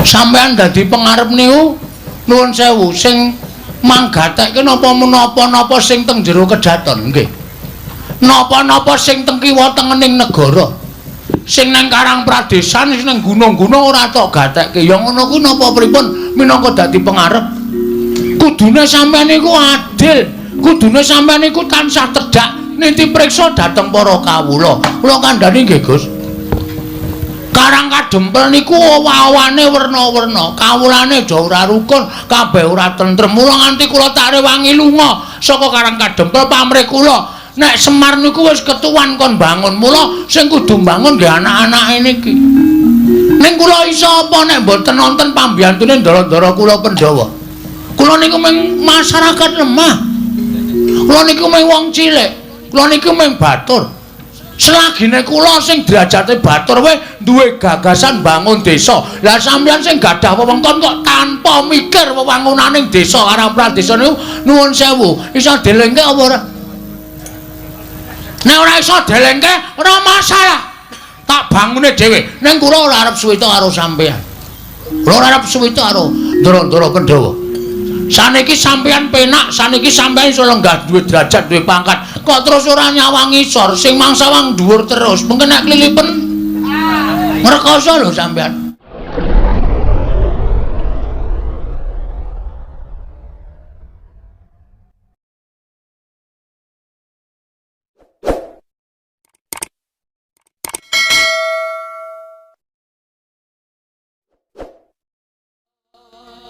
Sampeyan dadi pengarep niku nuwun sewu sing manggatekke napa-napa sing teng jero kedaton nggih. Napa-napa sing teng kiwa tengening negara. Sing nang Karang Pradesan sing nang gunung-gunung ora tok gatekke. Ya ngono kuwi napa pripun minangka dadi pengarep. Kudune sampeyan niku adil. Kudune sampeyan niku tansah tedhak ninti priksa dhateng para kawula. Kula kandhani nggih, Gus. Karang Kadempel niku awane werna-werna, kawulane aja ora rukun, kabeh ora tentrem. Mula nganti kula tak rewangi lunga saka Karang Kadempel pamrih kula. Nek Semar niku wis ketuwan kon bangun. Mula sing kudu bangun nggih anak-anake niki. Ning kula iso apa nek mboten nonton pambiyantune ndara-ndara kula Pandhawa. Kula niku mung masyarakat lemah. Kula niku mung wong cilik. Kula niku mung batur. Selagine kula sing derajate batur wae duwe gagasan bangun desa. Lah sampeyan sing gadah wewengkon kok tanpa mikir wewangunaning desa Karang Pradesan niku nuwun sewu, iso delengke apa ora? Nek ora iso delengke ora masalah. Tak bangune dhewe. Ning kula ora arep suwita karo sampeyan. Kula ora arep suwita karo ndara-ndara Pandhawa. Saniki sampeyan penak, saniki sampeyan iso lenggah duwe derajat, duwe pangkat. Kok terus ora nyawang isor, sing mangsa wang dhuwur terus. Mungkin nek klilipen ngrekoso lho sampeyan.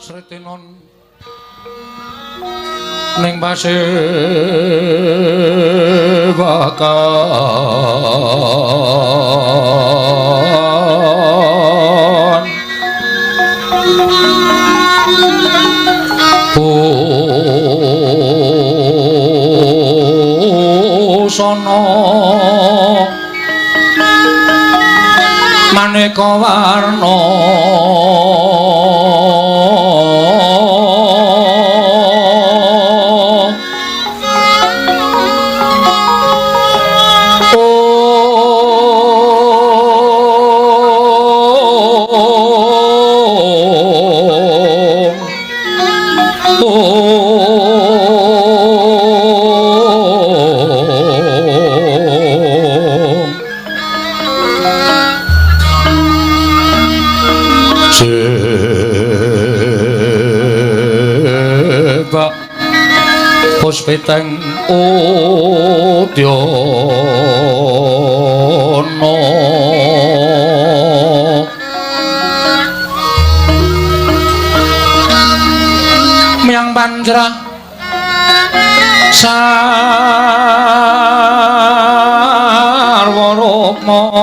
Sretinon ning pasewakan busana maneka warna Puspiteng Udyana miyang panjrah sarwa rukma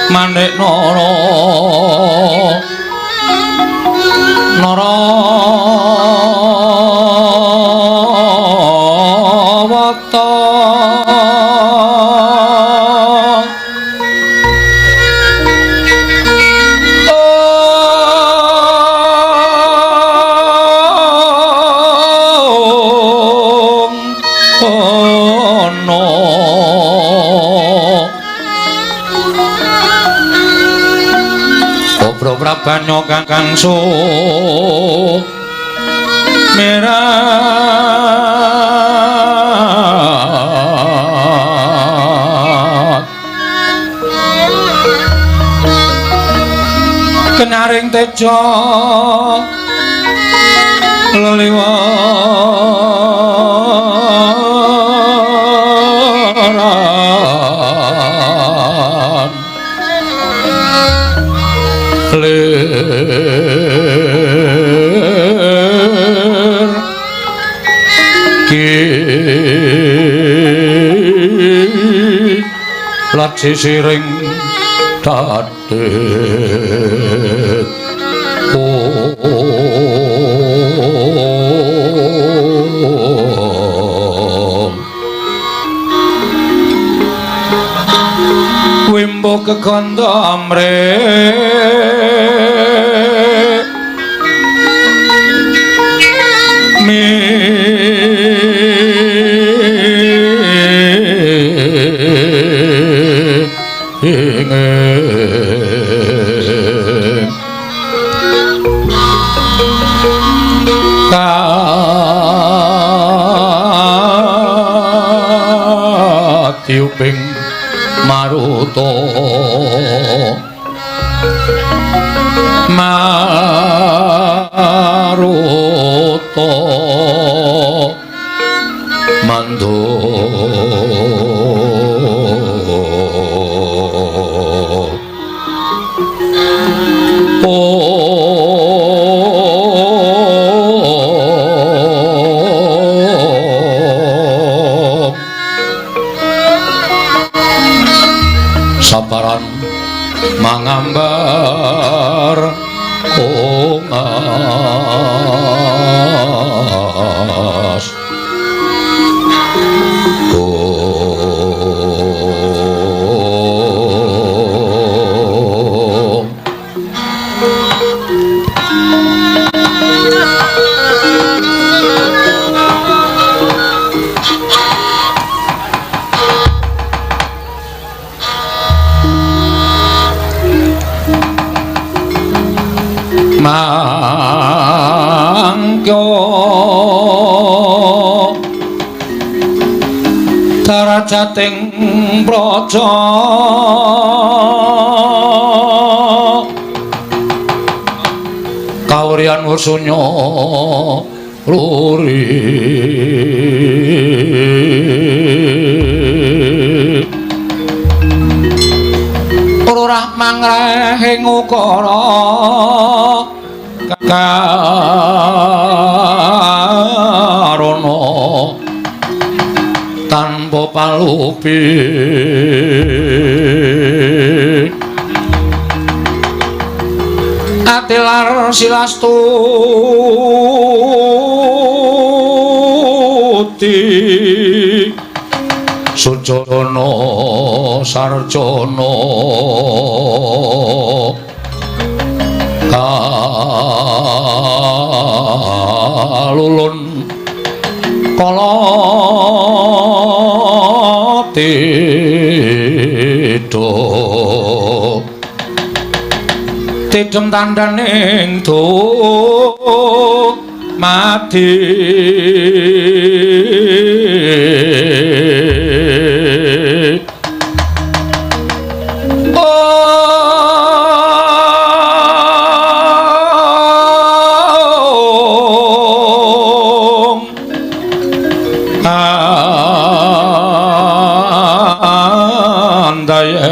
manik nara narawata Prabanyo kakang su merah kenaring tejo leliwaran lir ki laci siring dadet wimbo kekanda amre diuping maruta maruta mandho sabaran mangambar kongas mangkyo darajating praja kawriyan wasunya luri lurah mangrehing ukara karono tanpa palupi atilar silastuti sujono sarjono kalulun kala tidha tidhem tandhaning mati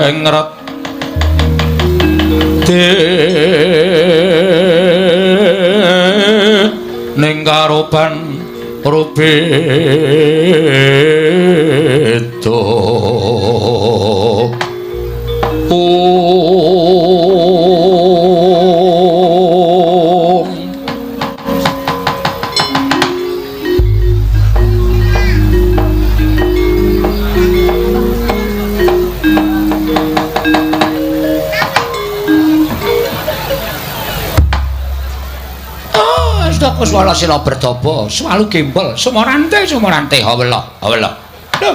ngret ning karoban rubedo Swala sila bertobo, swalu gembel, sumorante hawela. Lho.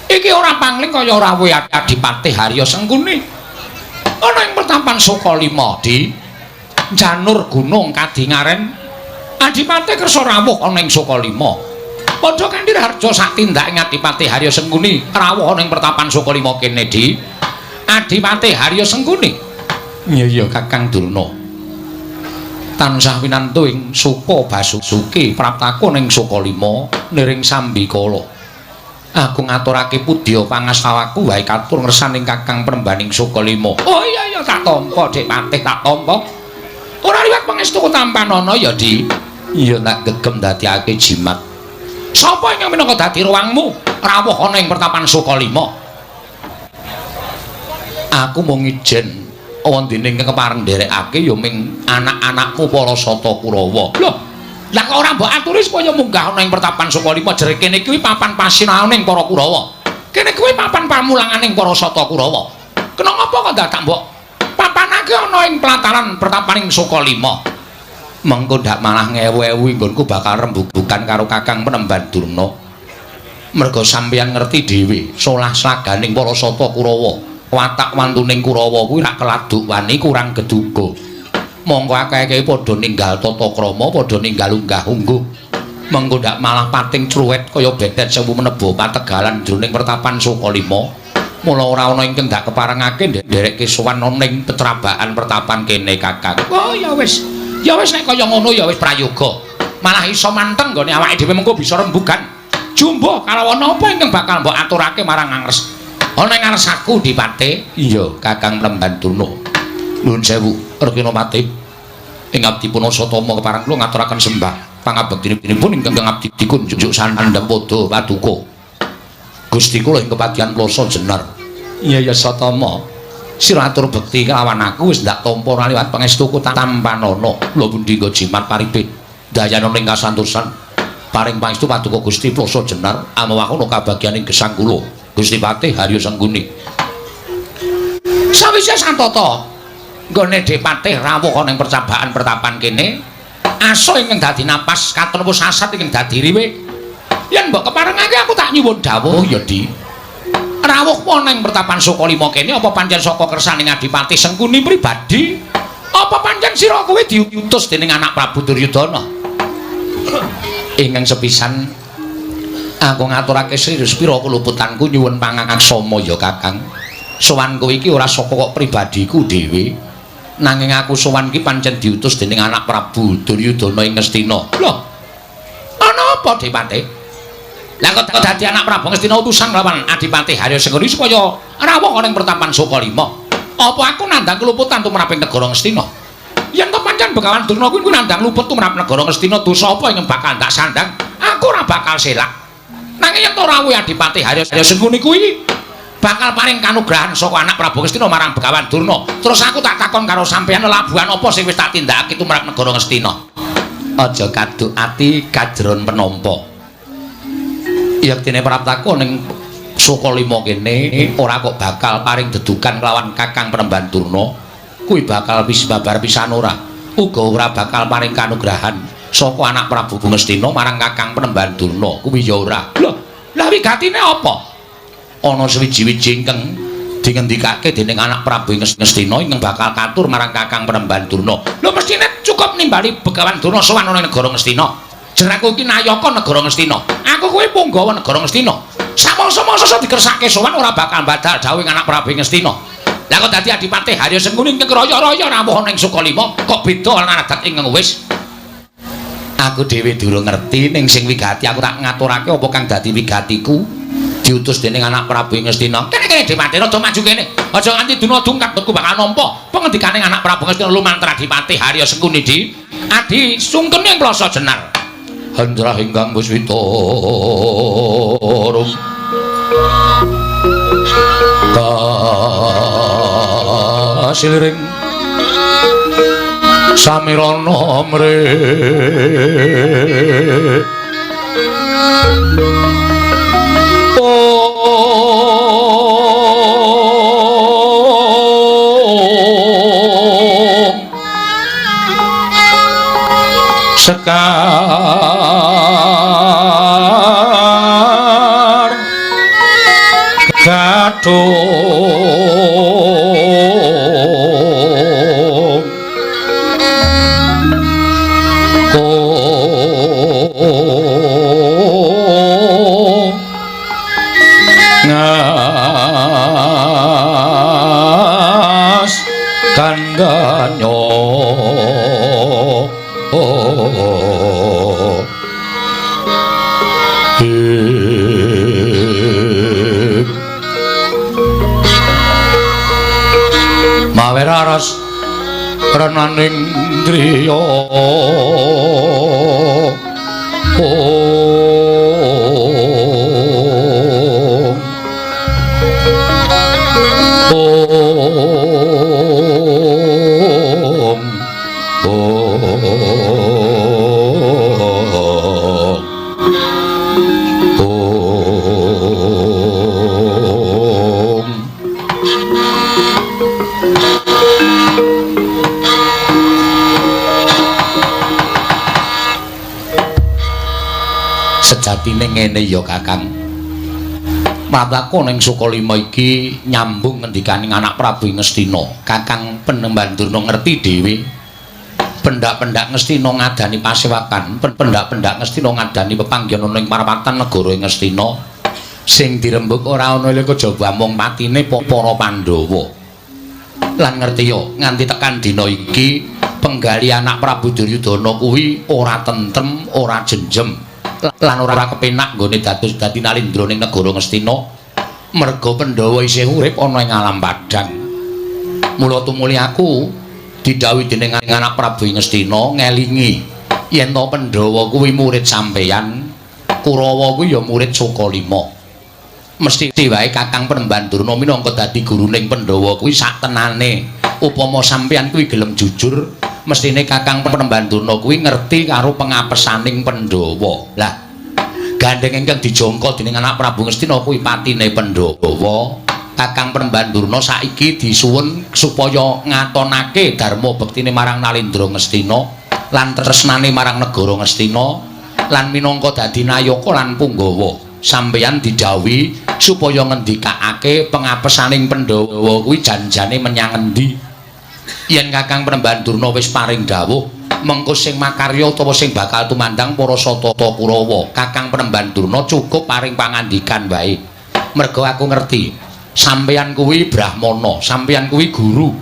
Iki ora pangling kaya rawuh Adipati Harya Sengkuni. Ana ing pertapan Sukalima, Di. Janur gunung kadingaren. Adipati kersa rawuh ana ing Sukalima. Padha kanthi harja sak tindake Adipati Harya Sengkuni, rawuh ana ing pertapan Sukalima kene, Di. Adipati Harya Sengkuni. Iya Kakang Durna. Tansah winantu ing Supa Basuki praptaku ning Sukalima niring Sambikala. Aku ngaturake pudya pangastawaku wae katur ngersaning Kakang Prembaning Sukalima. Oh iya tak tampa Dik Patih tak tampa. Ora liwat pangestu tampanana ya Di. Iya tak gegem dadiake jimat. Sapa ingkang minangka dadi ruwangmu rawuh ana ing pertapan Sukalima? Aku mung ijen wondene kepareng nderekake ya ming anak-anakmu para Sata Kurawa. Lho, lah kok ora mbok aturi supaya munggah ana ing pertapan Sukalima jere kene kuwi papan pasinaoning para Kurawa. Kene kuwi papan pamulanganing para Sata Kurawa. Kena ngapa kok dadak mbok papanake ana ing pelataran pertapaning Sukalima? Mengko ndak malah ngewu-ewu nggonku bakal rembugan karo Kakang Penemban Durna. Merga sampeyan ngerti dhewe solah slaganing para Sata Kurawa. Watak wantuning Kurawa kuwi rak keladuk wani kurang geduga. Monggo akeh-akeh padha ninggal tata krama, padha ninggal unggah-ungguh. Mengko ndak malah pating cruwet kaya betet sewu menebo pategalan jroning pertapan Sukalima. Mula ora ana ingkang dak keparengake nderekke sowan ning petrabaan pertapan kene Kakang. Oh ya wis. Ya wis nek kaya ngono ya wis prayoga. Malah iso manteng nggone awake dhewe mengko bisa rembugan. Jumbo kalawan apa ingkang bakal mbok aturake marang Angres. Ana ing ngarsaku Dipate. Iya, Kakang Prembandurna. Nuwun sewu, Rekinopati. Ing abdipun Asatama kepareng kula ngaturaken sembah. Pangabektinipun ingkang abdi dikunjuk sanandhang padha paduka. Gusti kula ing kepadihan Plasa Jenar. Iya ya Satama. Sira atur bekti kelawan aku wis ndak tampa liwat pangestuku tampanana. Lha pundi nggo jimat paripit. Dayana ning kasantosan. Paring pangestu paduka Gusti Plasa Jenar amawakono kabagyaning gesang kula. Gusti Patih Harya Sengguni. Sawise santata nggone Dipatih rawuh ana ing percabaan pertapan kene. Aso ingkang dadi napas katon apa sasat ingkang dadi riwe. Yen mbok keparengake aku tak nyuwun dawuh ya Di. Rawuh ana ing pertapan Sukalima kene apa pancen saka kersaning Adipati Sengkuni pribadi? Apa pancen sira kowe diutus dening anak Prabu Duryudana? Ingkang sepisan aku ngaturake serius pira kuluputanku nyuwun pangangaksama ya Kakang. Sowan kowe iki ora saka kok pribadiku dhewe. Nanging aku sowan ki pancen diutus dening anak Prabu Duryudana ing Ngastina. Lho. Ana apa Dipati? Lah kok dadi anak Prabu Ngastina utusan lawan Adipati Harya Sengguni supaya rawuh ana ing pertapan Sukalima. Apa aku nandhang keluputan tumraping negara Ngastina? Yen to pancen Begawan Durna kuwi nandhang luput tumrap negara Ngastina dosa apa ing bakal tak sandhang? Aku ora bakal selak. Nanging yen to rawuh Adipati Harya Sengguni kuwi bakal paring kanugrahan saka anak Prabu Ngastina marang Begawan Durna. Terus aku tak takon karo sampeyan labuhan apa sing wis tak tindakake tumrap negara Ngastina. Aja kaduk ati kajron penampa. Yektine praptaku ning Sukalima kene ora kok bakal paring dedukan kelawan Kakang Prembandurna. Kuwi bakal wis babar pisan ora. Uga ora bakal paring kanugrahan saka anak Prabu Ngastina marang Kakang Prembandurna. Kuwi ya ora. Lah wigatine apa? Ana sewiji-wiji ingkang dingendikake dening anak Prabu Ngastina ingkang bakal katur marang Kakang Prembandurna. Lho mestine cukup nimbali Begawan Durna sowan ana negara Ngastina. Jenengku iki Nayaka negara Ngastina. Aku kuwi punggawa negara Ngastina. Samangsa-mangsa dikersake sowan ora bakal badal dawuh anak Prabu Ngastina. Lah kok dadi Adipati Harya Sengguni ingkang raya-raya rawuh ning Sukalima kok beda lan adat ingkang wis. Aku dhewe durung ngerti ning sing wigati aku tak ngaturake apa kang dadi wigatiku. Diutus dening anak Prabu Ngastina. Kene Dipati rada maju kene. Aja nganti duna dungkat aku bakal nampa pangandikaning anak Prabu Ngastina lumantar Adipati Harya Sengguni di Adi sungkene ing Plasa Jenar. Handrah ingkang Puswita rum kasiliring samirana mrih sekar gadung ngas kandanyo maweraras renaning driya sejatine ngene ya Kakang. Mataku ning Sukalima iki nyambung ngendikaning anak Prabu Ngastina. Kakang Prembandurna ngerti dhewe pendak-pendak Ngastina ngadani pasewakan, pendak-pendak Ngastina ngadani pepanggen ana ing parapatan negara Ngastina. Sing dirembug ora ana lek kejaba mung matine para Pandhawa. Lan ngerti yo nganti tekan dina iki penggali anak Prabu Duryudana kuwi ora tentrem, ora jenjem, lan ora kepenak nggone dadi nalindra ning negara Ngastina. Merga Pandhawa isih urip ana ing alam padhang. Mula tumuli aku didhawuhi dening anak Prabu Ngastina ngelingi yen to Pandhawa kuwi murid sampeyan, Kurawa kuwi ya murid Sukalima. Mesti wae Kakang Penemban Durna minangka dadi guruning Pandhawa kuwi sak tenane. Upama sampeyan kuwi gelem jujur, mestine Kakang Penemban Durna kuwi ngerti karo pengapesaning Pandhawa. Lah, gandeng ingkang dijangka dening anak Prabu Ngastina kuwi patine Pandhawa. Kakang Penemban Durna saiki disuwun supaya ngatonake dharma bektine marang Nalindra Ngastina lan tresnane marang negara Ngastina lan minangka dadi nayaka lan punggawa. Sampeyan didhawuhi supaya ngendikake pengapesaning Pandhawa kuwi janjane menyang endi. Yen Kakang Penemban Durna wis paring dawuh, mengko sing makarya utawa sing bakal tumandang para Satata Kurawa, Kakang Penemban Durna cukup paring pangandikan wae. Merga aku ngerti, sampeyan kuwi brahmana, sampeyan kuwi guru.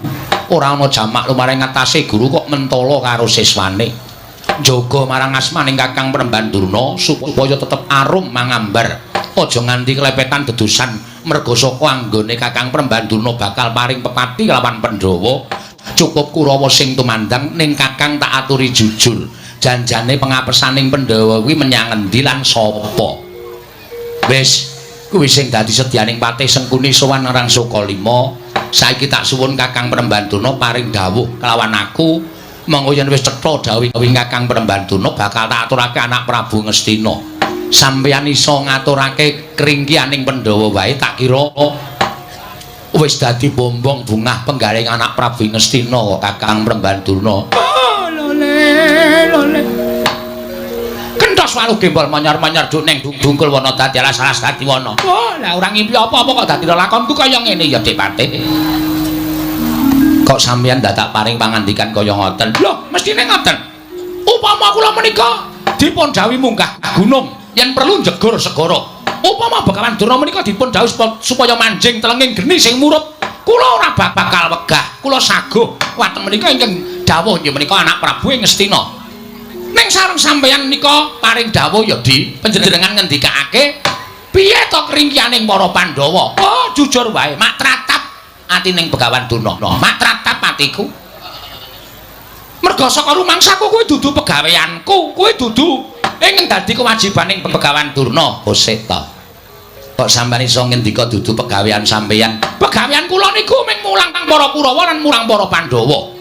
Ora ana jamak lumaring ngatasé guru kok mentala karo siswane. Jaga marang asmaning Kakang Penemban Durna supaya tetep arum mangambar. Aja nganti klepetan dedusan merga saka anggone Kakang Penemban Durna bakal paring pepati lawan Pandhawa. Cukup Kurawa sing tumandang ning Kakang tak aturi jujur. Janjane pengapesaning Pandhawa kuwi menyang endi lan sapa? Wis, kuwi sing dadi sedyaning Patih Sengkuni sowan marang Sukalima. Saiki tak suwun Kakang Penemban Durna paring dawuh kelawan aku. Monggo yen wis cetha dawuh Kakang Penemban Durna bakal tak aturake anak Prabu Ngastina. Sampeyan iso ngaturake kringkianing Pandhawa wae tak kira wis dadi bombong bungah penggaling anak Prabu Ngastina Kakang Penemban Durna. Oh, lole. Kenthos waluh gembol manyar-manyar duk ning dungkul wana dadi alas-alas dadi wana. Oh, lah ora ngimpi apa-apa kok dadi lakonku kaya ngene ya Dik Patih. Kok sampeyan dadak paring pangandikan kaya ngoten? Lho, mestine ngoten. Upama kula menika dipun dawuhi munggah gunung, yen perlu njegur segara. Upama Begawan Durna menika dipun dawuhi supaya manjing telenging geni sing murup, kula ora bakal wegah. Kula saguh wateng menika ingkang dawuh inggih menika anak Prabu Ngastina. Ning sareng sampeyan menika paring dawuh ya Di, panjenengan ngendikake piye to kringkianing para Pandhawa? Oh, jujur wae, mak tratap atining Begawan Durna. Mak tratap atiku. Merga saka rumangsaku kuwi dudu pegaweanku, kuwi dudu ing dadi kewajibaning Begawan Durna. Oseta. Kok sampeyan iso ngendika dudu pegawean sampeyan? Pegawean kula niku mung mulang para Kurawa lan mulang para Pandhawa.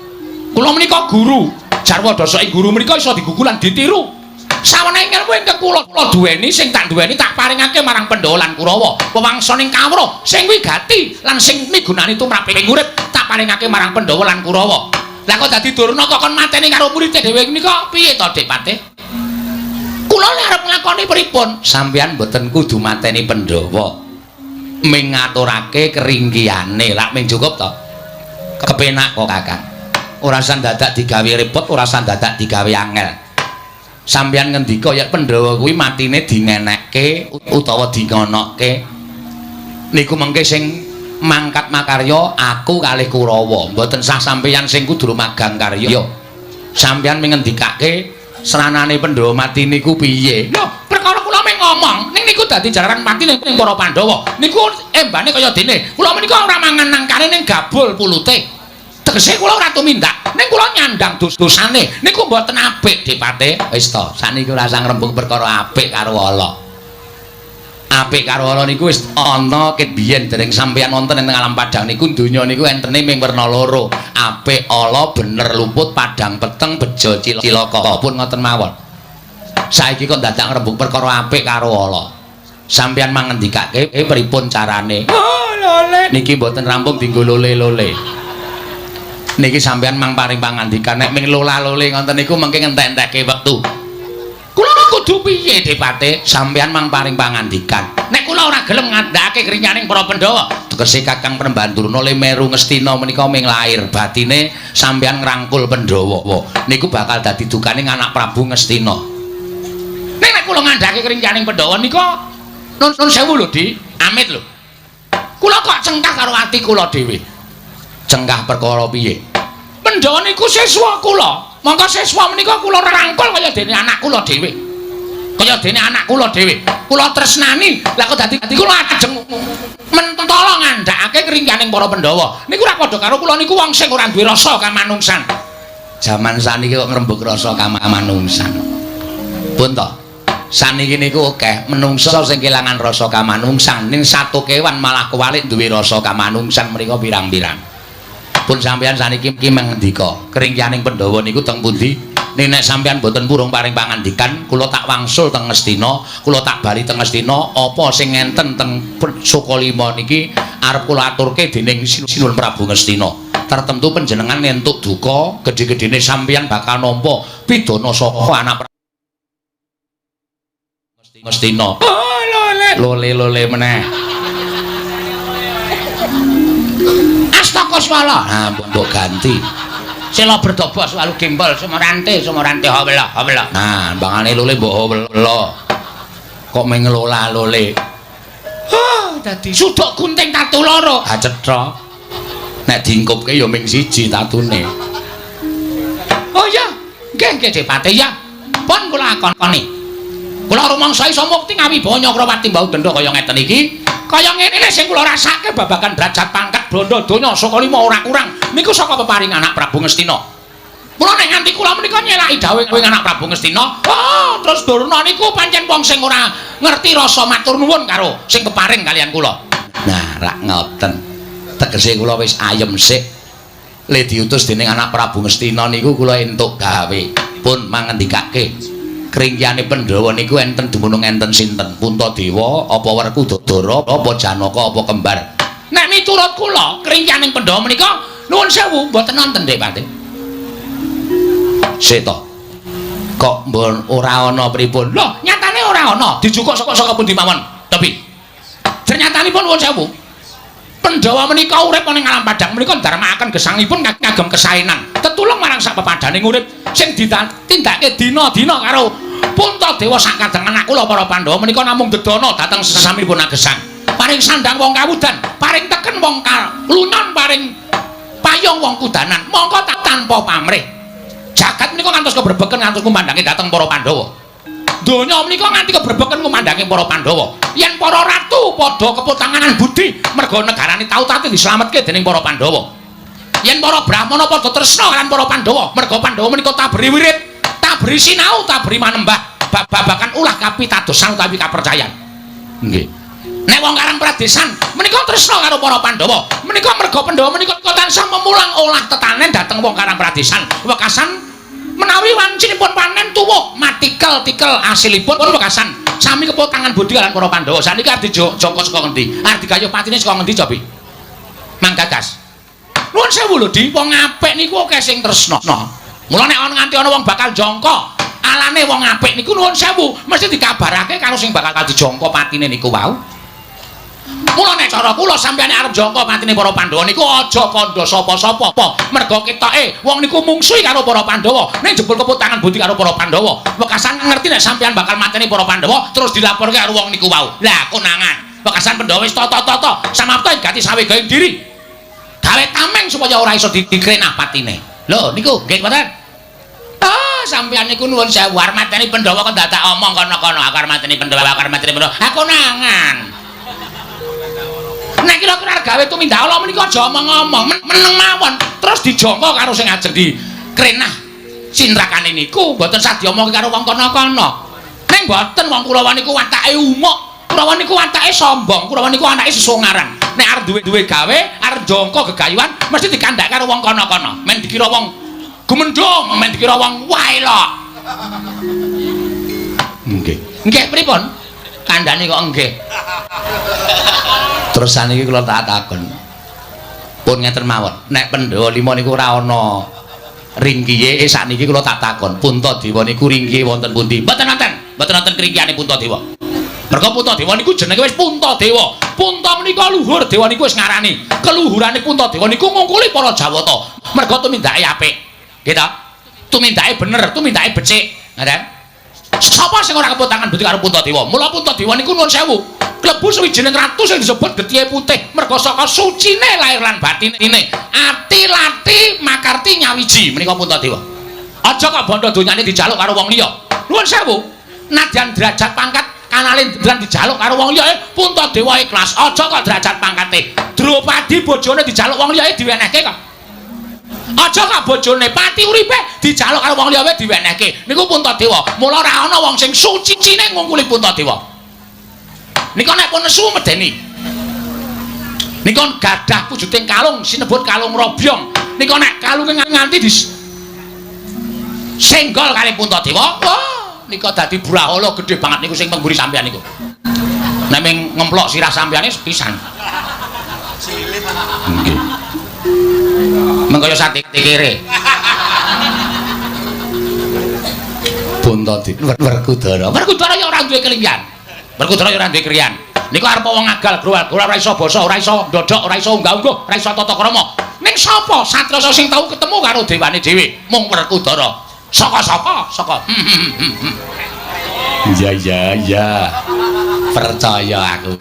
Kula menika guru. Jarwa dasa ing guru menika iso digugulan ditiru. Sawenehing ilmu ingkang kula duweni sing tak duweni tak paringake marang Pandhawa lan Kurawa. Wewangsaning kawruh sing wigati lan sing migunani tumraping urip tak paringake marang Pandhawa lan Kurawa. Lah kok dadi Durna kok kon mateni karo murid dhewe nika piye to Dik Patih? Kula nek arep nglakoni pripun? Sampeyan mboten kudu mateni Pandhawa. Ming ngaturake keringkiane. Lak ming cukup to. Kepenak kok Kakang. Ora usah dadak digawe repot, ora usah dadak digawe angel. Sampeyan ngendika yen Pandhawa kuwi matine dingenekke utawa dingonokke. Niku mengke sing mangkat makarya aku kalih Kurawa, mboten sah sampeyan sing kudu magang karya. Sampeyan ngendikake seranane Pandhawa mati niku piye? Lho, perkara kula mung ngomong, ning niku dadi jararan mati ning para Pandhawa. Niku embane kaya dene. Kula menika ora mangan nangkane ning gabul pulute. Tegese kula ora tumindak, ning kula nyandang dosane. Niku mboten apik, Dik Patih. Wis to, sakniki ora usah ngrembug perkara apik karo Allah. Apik karo Allah niku wis ana ket biyen dereng sampeyan wonten ing alam padang niku donya niku entene ming werna loro. Apik Allah bener luput padang peteng bejo cilaka pun ngoten mawon. Saiki kok dadak ngrembug perkara apik karo Allah. Sampeyan mangendikake pripun carane? Oh, lole. Niki mboten rampung dienggo lole-lole. Niki sampeyan mang paring pangandikan nek ming lola-lole ngoten niku mengke ngentek-entekke wektu. Kula kudu piye Dik Patih? Sampeyan mang paring pangandikan. Nek kula ora gelem ngandhakake krinyaning para Pandhawa, Tegese Kakang Prembandurna le meru Ngastina menika ming lair batine sampeyan ngrangkul Pandhawa. Niku bakal dadi dukaning anak Prabu Ngastina. Nek kula ngandhake kringyaning Pandhawa nika nun sewu lho, Di. Amit lho. Kula kok cengkah karo ati kula dhewe. Cengkah perkara piye? Pandhawa niku siswa kula. Monggo siswa menika kula rangkul kaya dene anak kula dhewe. Kaya dene anak kula dhewe. Kula tresnani. Lah kok dadi kula ajeng mentolo ngandhakake kringyaning para Pandhawa. Niku ora padha karo kula niku wong sing ora duwe rasa kamanungsan. Jaman saniki kok ngrembug rasa kamanungsan. Pun to. Saniki niku akeh menungsa sing kelangan rasa kamanungsan. Ning satu kewan malah kewalik duwe rasa kamanungsan mriku pirang-pirang. Pun sampeyan saniki mengendika kringyaning Pandhawa niku teng pundi? Ning nek sampeyan boten purung paring pangandikan, kula tak wangsul teng Ngastina, kula tak bali teng Ngastina, apa sing ngenten teng Sukalima niki arep kula aturke dening Sinuwun Prabu Ngastina. Tertentu panjenengan entuk duka, gedhe-gedhene sampeyan bakal nampa pidana saka anak Ngastina. Lole meneh. Astaka swala. Ha, mbok ganti. Sela bertobo selalu gembol sumorante hawela. Nah, bangane lole mbok hawela. Kok mengelola lole. Dadi suduk gunting tatu loro. Ha cetha. Nek diingkupke ya ming siji tatune. Oh iya, nggih Depati ya. Pun kula akoni. Kula rumangsa isa mukti ngawi banya Krawati Mbau Denda kaya ngeten iki. Kaya ngene sing kula rasake babagan derajat pangkat Branda donya Sukalima ora kurang niku saka peparing anak Prabu Ngastina. Mula nek nganti kula menika nyelaki dawuh anak Prabu Ngastina, terus Durna niku pancen wong sing ora ngerti rasa matur nuwun karo sing keparing kalian kula. Nah, rak ngoten. Tegese kula wis ayem sik. Le diutus dening anak Prabu Ngastina niku kula entuk gawe. Pun mangendikake kringyane Pandhawa niku enten dumunung enten sinten? Puntadewa apa Werkudara apa Janaka apa kembar? Nek miturut kula kringyaning Pandhawa menika nuwun sewu mboten wonten Depati. Sik to. Kok mbon ora ana pripun? Lho, nyatane ora ana. Dijukuk saka pundi mawon? Tapi ternyatanipun nuwun sewu. Pandhawa menika urip ning alam padang menika ndarmakaken gesangipun ngagem kesaenan. Tetulung marang sak pepadaning urip sing ditindakake dina-dina karo Puntadewa sakadeng anak kula para Pandhawa menika namung dedana dhateng sesamipun agesang. Paring sandang wong kawudan, paring teken wong lunyon, paring payung wong kudanan. Mongko tak tanpa pamrih. Jagat menika ngantos keberbeken ngantos kumandange dhateng para Pandhawa. Donya menika nganti keberbeken kumandange para Pandhawa. Yen para ratu padha keputanganan budi merga negarane tau-tau dislametke dening para Pandhawa. Yen para brahmana padha tresna kalian para Pandhawa, merga Pandhawa menika tabri wirid, tabri sinau, tabri manembah, babagan ulah kapitadosan utawi kapercayan. Nggih. Nek wong Karang Pradesan menika tresna karo para Pandhawa, menika merga Pandhawa menika tansah memulang olah tetanen dhateng wong Karang Pradesan. Wekasan menawi wancinipun panen tuwuh matikel-tikel asilipun wekasan sami keputangan budi kalian para Pandhawa. Saniki arep dijongko saka ngendi? Arep digayuh patine saka ngendi, Cobi? Manggagas. Nuwun sewu lho, Di, wong apik niku akeh sing tresna. Mula nek ana nganti ana wong bakal jongko alane wong apik niku nuwun sewu mesti dikabarake karo sing bakal dijongko patine niku wau. Mula nek cara kula sampeyan arep jongko patine para Pandhawa niku aja kandha sapa-sapa. Merga ketoke wong niku mungsuhi karo para Pandhawa, ning jebul keputangan budi karo para Pandhawa. Wekasan ngerti nek sampeyan bakal mateni para Pandhawa terus dilaporke karo wong niku wau. Lah konangan. Wekasan Pandhawa wis tata-tata samapta ganti sawe gawe diri. Gawe tameng supaya ora iso dikrenah patine. Lho niku nggih mboten? Sampeyan niku nuwun sewu arep mateni Pandhawa kok dadak omong kono-kono akar mateni Pandhawa. Aku nangan. Nek kira-kira gawe tumindak Allah menika aja omong-omong, meneng mawon terus dijongko karo sing ajeng dikrenah sindrakane niku mboten sadya omong karo wong kono-kono. Ning mboten wong Kurawa niku watake umuk, Kurawa niku watake sombong, Kurawa niku anake sesungaran. Nek arep duwe gawe, arep jongko gegayuhan mesti dikandak karo wong kono-kono. Men dikira wong gumendhong, men dikira wong waelok. Nggih. Nggih pripun? Kandhane kok nggih. Terus saniki kula tak takon. Pun ngeten mawon, nek Pandhawa 5 niku ora ana ringkihe sakniki kula tak takon, Puntadewa niku ringkihe wonten pundi? Mboten wonten kringkihane Puntadewa. Merga Puntadewa niku jenenge wis Puntadewa. Punta menika luhur dewa niku wis ngarani. Keluhurane Puntadewa niku ngungkuli para Jawata. Merga tumindake apik. Nggih ta? Tumindake bener, tumindake becik. Ngoten. Sapa sing ora keput tangan budi karo Puntadewa? Mula Puntadewa niku nuwun sewu. Klebu sawijining ratu sing disebut Getih Putih. Merga saka sucine lair lan batine. Ati lati makarti nyawiji menika Puntadewa. Aja kok bondo donyane dijaluk karo wong liya. Nuwun sewu. Nadyan derajat pangkat kanalin dan dijaluk karo wong liya Puntadewa ikhlas. Aja kok derajat pangkate Drupadi bojone dijaluk wong liya diwenehke kok. Aja kok bojone pati uripe dijaluk karo wong liya diwenehke. Niku Puntadewa. Mula ora ana wong sing suci-cine ngungkuli Puntadewa. Nika nek pun nesu medeni. Nika gadah wujuding kalung sinebut kalung robyong. Nika nek kalunge nganti senggol kali Puntadewa. Nika dadi brahala gedhe banget niku sing mengguri sampeyan niku. Nek ming ngemplok sirah sampeyane sepisan. Nggih. Mengkaya sate kere. Puntadewa Werkudara. Werkudara ya ora duwe kelinggan. Werkudara ya ora duwe kriyan. Niku arep wong agal growal-growal ora iso basa, ora iso ndodok, ora iso unggah-ungguh, ora iso tata krama. Ning sapa satrasa sing tau ketemu karo dewane dhewe? Mung Werkudara. Saka sapa? Saka. Iya. Percaya aku.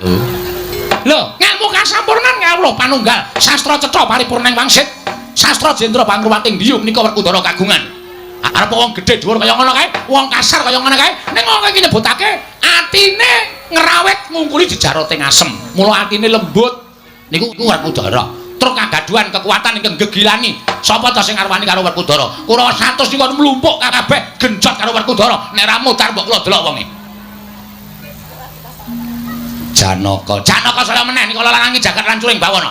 Lho, ngilmu kasampurnan ngawula panunggal sastra cetha paripurning wangsit. Sastra Jendra Bangruwating Diyu menika Werkudara kagungan. Arep wong gedhe dhuwur kaya ngono kae, wong kasar kaya ngono kae, ning wong iki nyebutake atine ngrawet ngungkuli jejaroting asem. Mula atine lembut. Niku Werkudara. Truk kagaduhan kekuatan ingkang gegilani. Sapa ta sing arwani karo Werkudara? Kurawa 100 niku mlumpuk kabeh genjot karo Werkudara. Nek ra mutar mbok kula delok wonge. Janaka saya meneh nika larangi jagat lan curing bawana.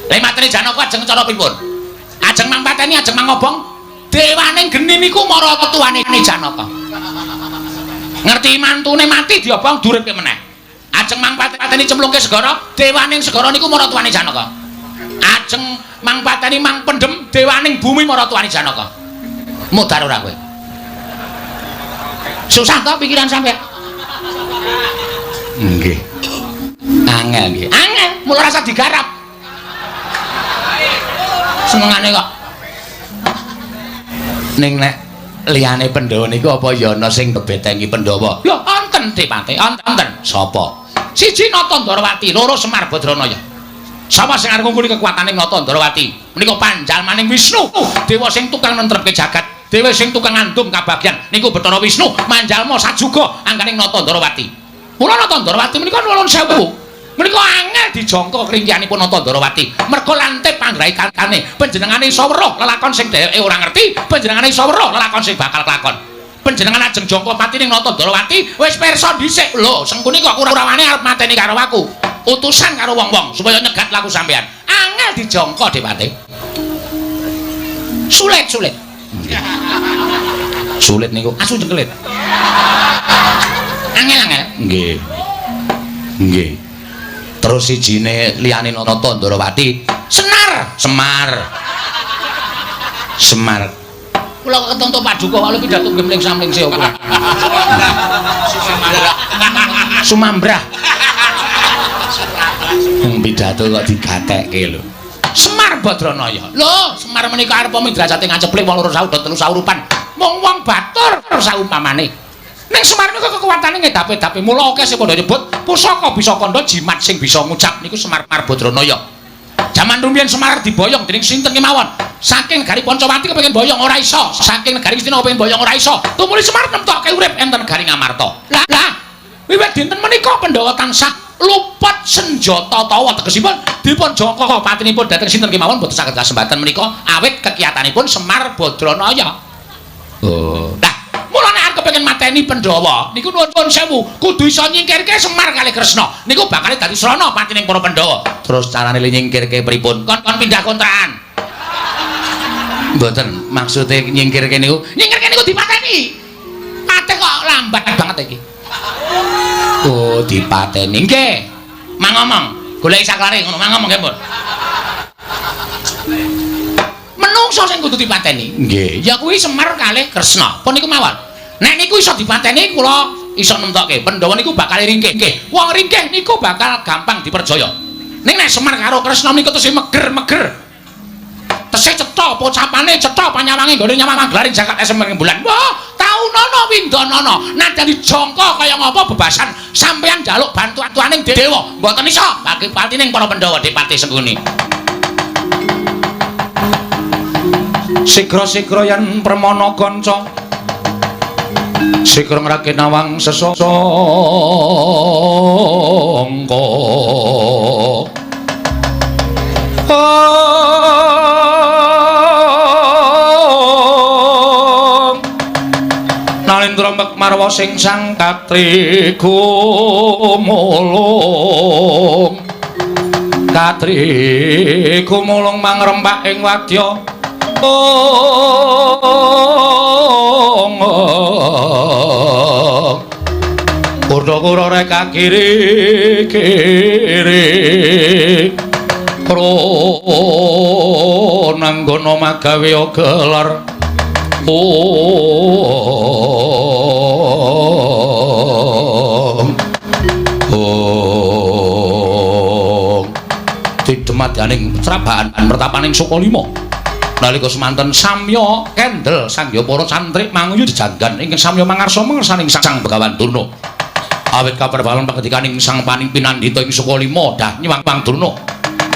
Lha matene Janaka ajeng cara pripun? Ajeng mangpateni ajeng mangobong. Dewaning geni niku marata tuwane Janaka. Ngerti mantune mati diobong duripke meneh. Ajeng mangpateni cemplungke segara, dewaning segara niku marata tuwane Janaka. Ajeng mangpateni mang pendem dewaning bumi marata tuwane Janaka. Mudhar ora kowe? Susah to pikiran sampeyan? Nggih. Angel nggih. Angel, mula rasa digarap. Senengane kok. Ning nek liyane Pandhawa niku apa ya ana sing bebetengi Pandhawa? Lho, wonten Dipate, wonten. Sapa? Siji Natandrawati, loro Semar Badranaya. Sapa sing arep ngungkuli kekuatane Natandrawati? Menika panjalmaning Wisnu, dewa sing tukang nentremke jagat, dewa sing tukang ngandum kabagyan. Niku Bathara Wisnu manjalma sajuga angganing Natandrawati. Mula Natandrawati menika nuwun sewu. Menika angel dijangka kringkianipun Natandrawati. Merga lantip panggraitane panjenengane iso weruh lelakon sing dheweke ora ngerti, panjenengane iso weruh lelakon sing bakal kelakon. Panjenengan ajeng jangka patining Natandrawati wis pirsa dhisik. Lho, sengkuni kok kurawane arep mateni karo aku. Utusan karo wong-wong supaya nyegat laku sampean. Angel dijangka Dipate. Sulit. Sulit niku asu jengkelit. Angel. Nggih. Terus sijine liyane Natandrawati, Semar. Kula kok ketonto paduka wae pidato gemling-samlingse opo. Sumambrah. Pidato kok digatekke lho. Semar Badranaya. Lho, Semar menika arep midrajate ngaceplik wong loro saudha telu saurupan. Wong batur saumpamane. Ning Semar niku kekuwatane ngedape-dape. Mula akeh sing padha nyebut pusaka bisa kandha jimat sing bisa ngucap niku Semar Badranaya. Jaman rumiyin Semar diboyong dening sinten kemawon. Saking negari Pancawati kepengin boyong ora iso. Saking negari Hastina kepengin boyong ora iso. Tumuli Semar nemtokke urip enten negari Ngamarta. Lah, wiwit dinten menika Pandhawa tansah luput senjata tawa tegesipun dipun jangka patinipun dhateng sinten kemawon boten saged kasembatan menika awit kekiyatanipun Semar Badranaya. Oh, nah, mulane arep kepengin mateni Pandhawa niku nuwun sewu kudu iso nyingkirke Semar kalih Kresna. Niku bakal dadi srana patining para Pandhawa. Terus carane nyingkirke pripun? Kon pindah kontrakan. Mboten, maksude nyingkirke niku dipateni. Pateh kok lambat banget iki. Oh, dipateni nggih. Mangomong, goleki saklare ngono, mangomong nggih, Pun. Menungso sing kudu dipateni. Nggih, ya kuwi Semar kalih Kresna. Pun niku mawon. Nek niku iso dipateni kula iso nemtokke Pandhawa niku bakal ringkih. Wong ringkih niku bakal gampang dipercaya. Ning nek Semar karo Kresna niku tesih meger-meger. Tesih cetha pocapane, cetha panyawange nggone nyawang glaring jagat Semar bulan. Wah, taunono windanana. Nadyan jangka kaya ngapa bebasan sampeyan njaluk bantuaning dewa. Mboten iso bagi patining para Pandhawa Dipati Sengkuni. Sigra-sigra yen Permana kanca sigra ngrakenawang sesangka Nalendra Marwa sing sang katri gumulung mangrembak ing wadya Kura-kura reka kiri-kiri Prananggana magawe gelar Didemadaning Trabakan pertapaning Sukalima nalika semanten samya kendel sangya para santri manguyu dijanggan ingkang samya mangarsa mengersaning Sang Begawan Durna awit kaperbalan pangedikaning Sang Panimpinan Dita ing Sukalima dah nyuwang Durna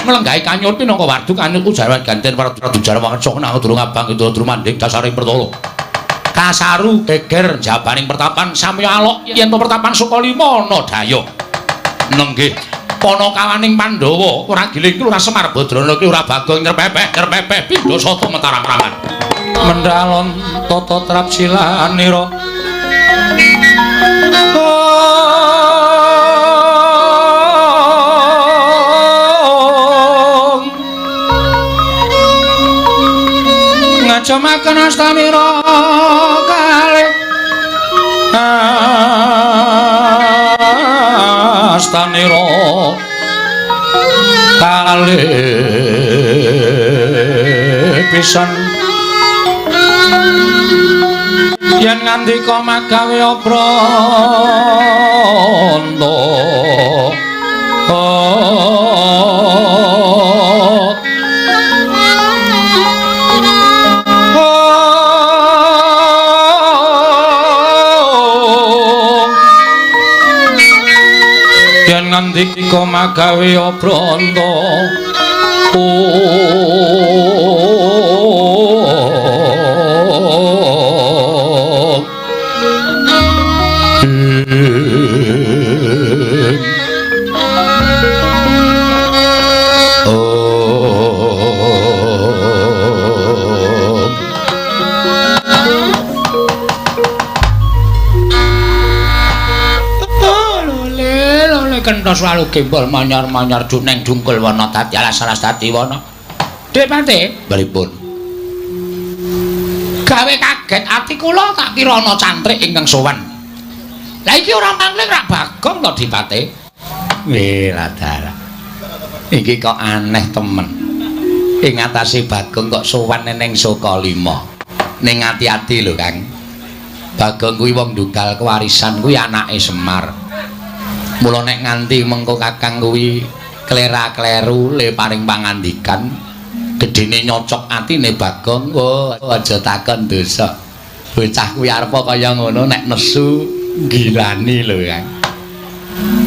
melenggahi kanyut minangka wardu kanyut ujaran ganten para dujar wangsa nang durung abang itu drumanding dasaring pertolo kasaru geger jabaning pertapan samya alok yen pertapan Sukalima ana daya nenggih Panakawaning Pandhawa ora giling ora Semar Badrana ki ora Bagong nyerpepeh pindha sata metarang-rangan mendhalon tata trap silanira ngajamaken astanira kalih astanira kalih pisan yen ngandika magawe prana ngandika magawe prana Kentha selalu gembol manyar-manyar juneng dungkul wana dadi alas-alas dadi wana. Dipati, pripun? Gawe kaget ati kula tak kira ana cantrik ingkang sowan. Lah iki ora mangling rak Bagong to Dipati. Wiladara. Iki kok aneh temen. Ing atase Bagong kok sowan ning Sukalima. Ning ati-ati lho, Kang. Bagong kuwi wong ndunggal kewarisan kuwi anake Semar. Mula nek nganti mengko Kakang kuwi klera-kleru le paring pangandikan gedene nyocok atine Bagong aja takon dosa bocah kuwi arep kaya ngono nek nesu ngilani lho Kang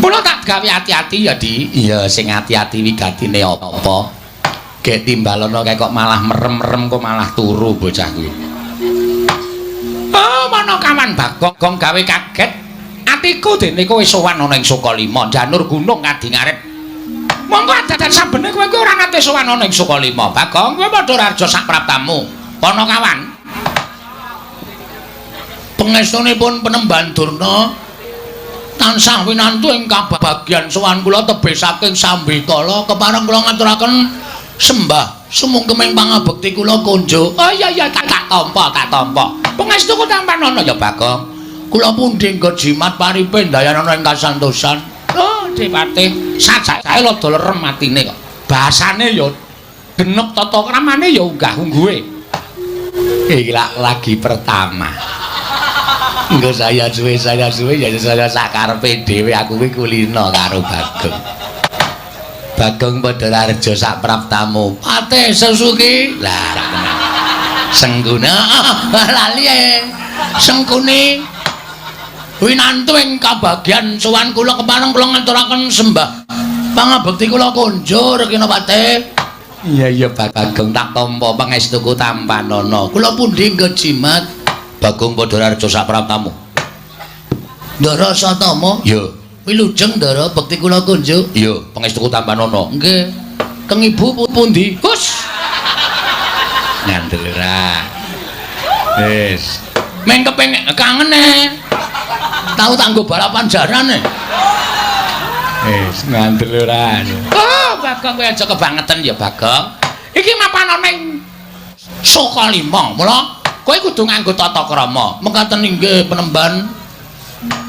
mula tak gawe ati-ati ya Di iya sing ati-ati wigatine apa gek timbalana kae kok malah merem-merem kok malah turu bocah kuwi oh Manakawan Bagong gawe kaget atiku dene kowe sowan ana ing Sukalima janur gunung kadingaret monggo adadan sabene kowe kuwi ora nate sowan ana ing Sukalima Bagong kowe padha raja sapraptamu Panakawan pangestunipun Penemban Durna tansah winantu ing kabagyan sowan kula tebih saking Sambikala kepareng kula ngaturaken sembah sumungkeming pangabekti kula konjo oh iya tak tampa pangestuku tampan ana ya Bagong kula pundi nggo jimat paripe ndayanana ing kasantosan. Oh, Dipati, sajake rada lerem atine kok. Basane ya genep tata kramane ya unggah-ungguhe. Iki lagi pertama. Engko saya suwe ya saya sakarepe dhewe aku kuwi kulino karo Bagong. Bagong Padhararja sak praptamu. Pate Sesuki. Lah Sengguna lali Sengkuni winantu ing kabagyan sowan kula kepareng kula ngaturaken sembah pangabekti kula konjur kena Pate. Iya Bagong tak tampa pangestuku tampanana. Kula pundi nggo jimat Bagong Padhararja sak praptamu. Ndara Satama? Ya. Wilujeng Ndara bekti kula konjuk. Ya, pangestuku tampanana. Nggih. Keng ibu pundi? Hus. Ngandel ora. Wis. Meng kepengin kangen Tahu tanggo balapan jarane. Ngandel ora. Oh, Bagong kowe aja kebangetan ya, Bagong. Iki mapanane ning Sokalima, mula kowe kudu nganggo tata krama. Mengkaten inggih Penemban.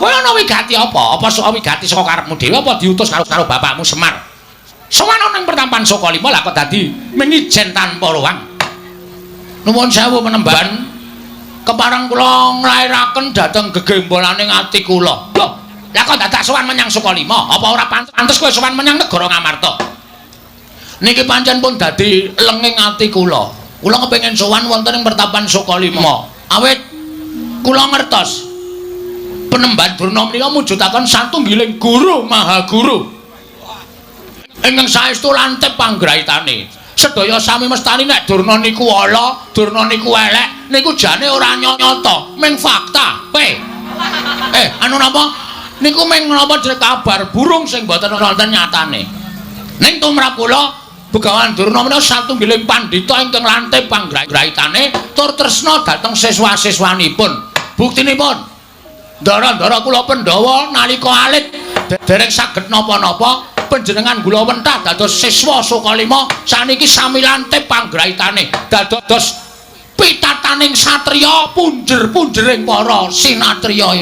Kowe ana wigati apa? Apa sok wigati saka karepmu dhewe apa diutus karo bapakmu Semar? Sowan ning pertampan Sokalima lah kok dadi mengijen tanpa ruang. Nuwun sewu Penemban. Kepareng kula nglairaken dhateng gegembolaning ati kula. Lho, lah kok dadak sowan menyang Sokalima? Apa ora pantes kowe sowan menyang negara Ngamarta? Niki pancen pun dadi lenging ati kula. Kula kepengin sowan wonten ing pertapan Sokalima. Awit kula ngertos Penemban Durna menika mujudaken satunggiling guru mahaguru. Ingkang saestu lantip panggraitane. Sedaya sami mestani nek Durna niku ala, Durna niku elek, niku jane ora nyata, ming fakta. Anu napa? Niku ming napa kabar burung sing boten wonten nyatane. Ning tumrap kula Begawan Durna menika satunggiling pandhita ingkang lantip panggraitane tur tresna dhateng siswa-siswanipun. Buktinipun Ndara-ndara kula Pandhawa nalika alit dereng saged napa-napa panjenengan kula wentah dados siswa Sokalima saniki sami lantip panggraitane dados pitataning satriya punjer-punjering para sinatriya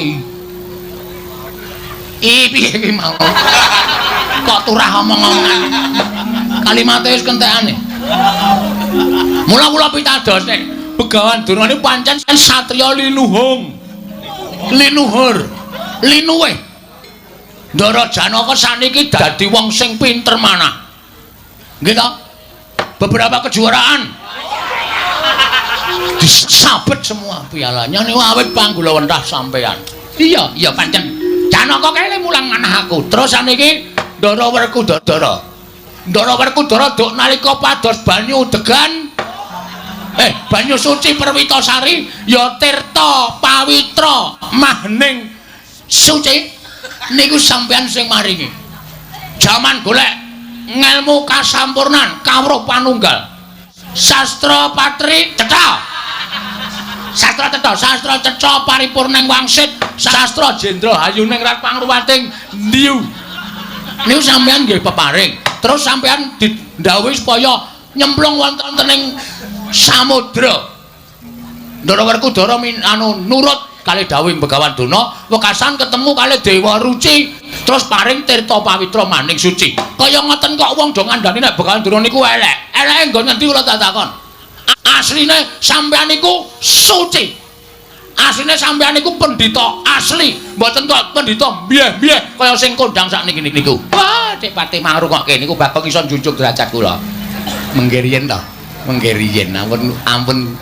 piye iki mau kok turah omong-omongan kalimate wis kentekane mula kula pitados nek Begawan Durna niku pancen satriya linuhur linuwe Ndara Janaka saniki dadi wong sing pinter manah nggih to beberapa kejuaraan disabet semua pialanya niku awit panggulawentah sampean iya pancen Janaka kene mulang manah aku terus saniki Ndara Werkudara duk nalika pados banyu degan banyu suci Perwitasari ya tirta pawitra mahning suci niku sampean sing maringi jaman golek ngelmu kasampurnan kawruh panunggal sastra patri cetha sastra cetha paripurning wangsit sastra jendra hayuning rat pangruwating ndiu niku sampean nggih peparing terus sampean didhawuhi supaya nyemplung wonten ing samudra. Ndara Werkudara nurut kalih dawuhing Begawan Durna, wekasan ketemu kalih Dewa Ruci, terus paring tirta pawitra maning suci. Kaya ngoten kok wong do ngandhani nek Begawan Durna niku elek. Eleke nggon ngendi kula tak takon. Asline sampean niku suci. Asline sampean niku pendhita asli, mboten kok pendhita mbiyeh-mbiyeh kaya sing kondang sakniki niku. Wah, Dik Pati mangrungokke niku Bagong iso njunjung derajat kula. Mengke riyen to. Mengke riyen ampun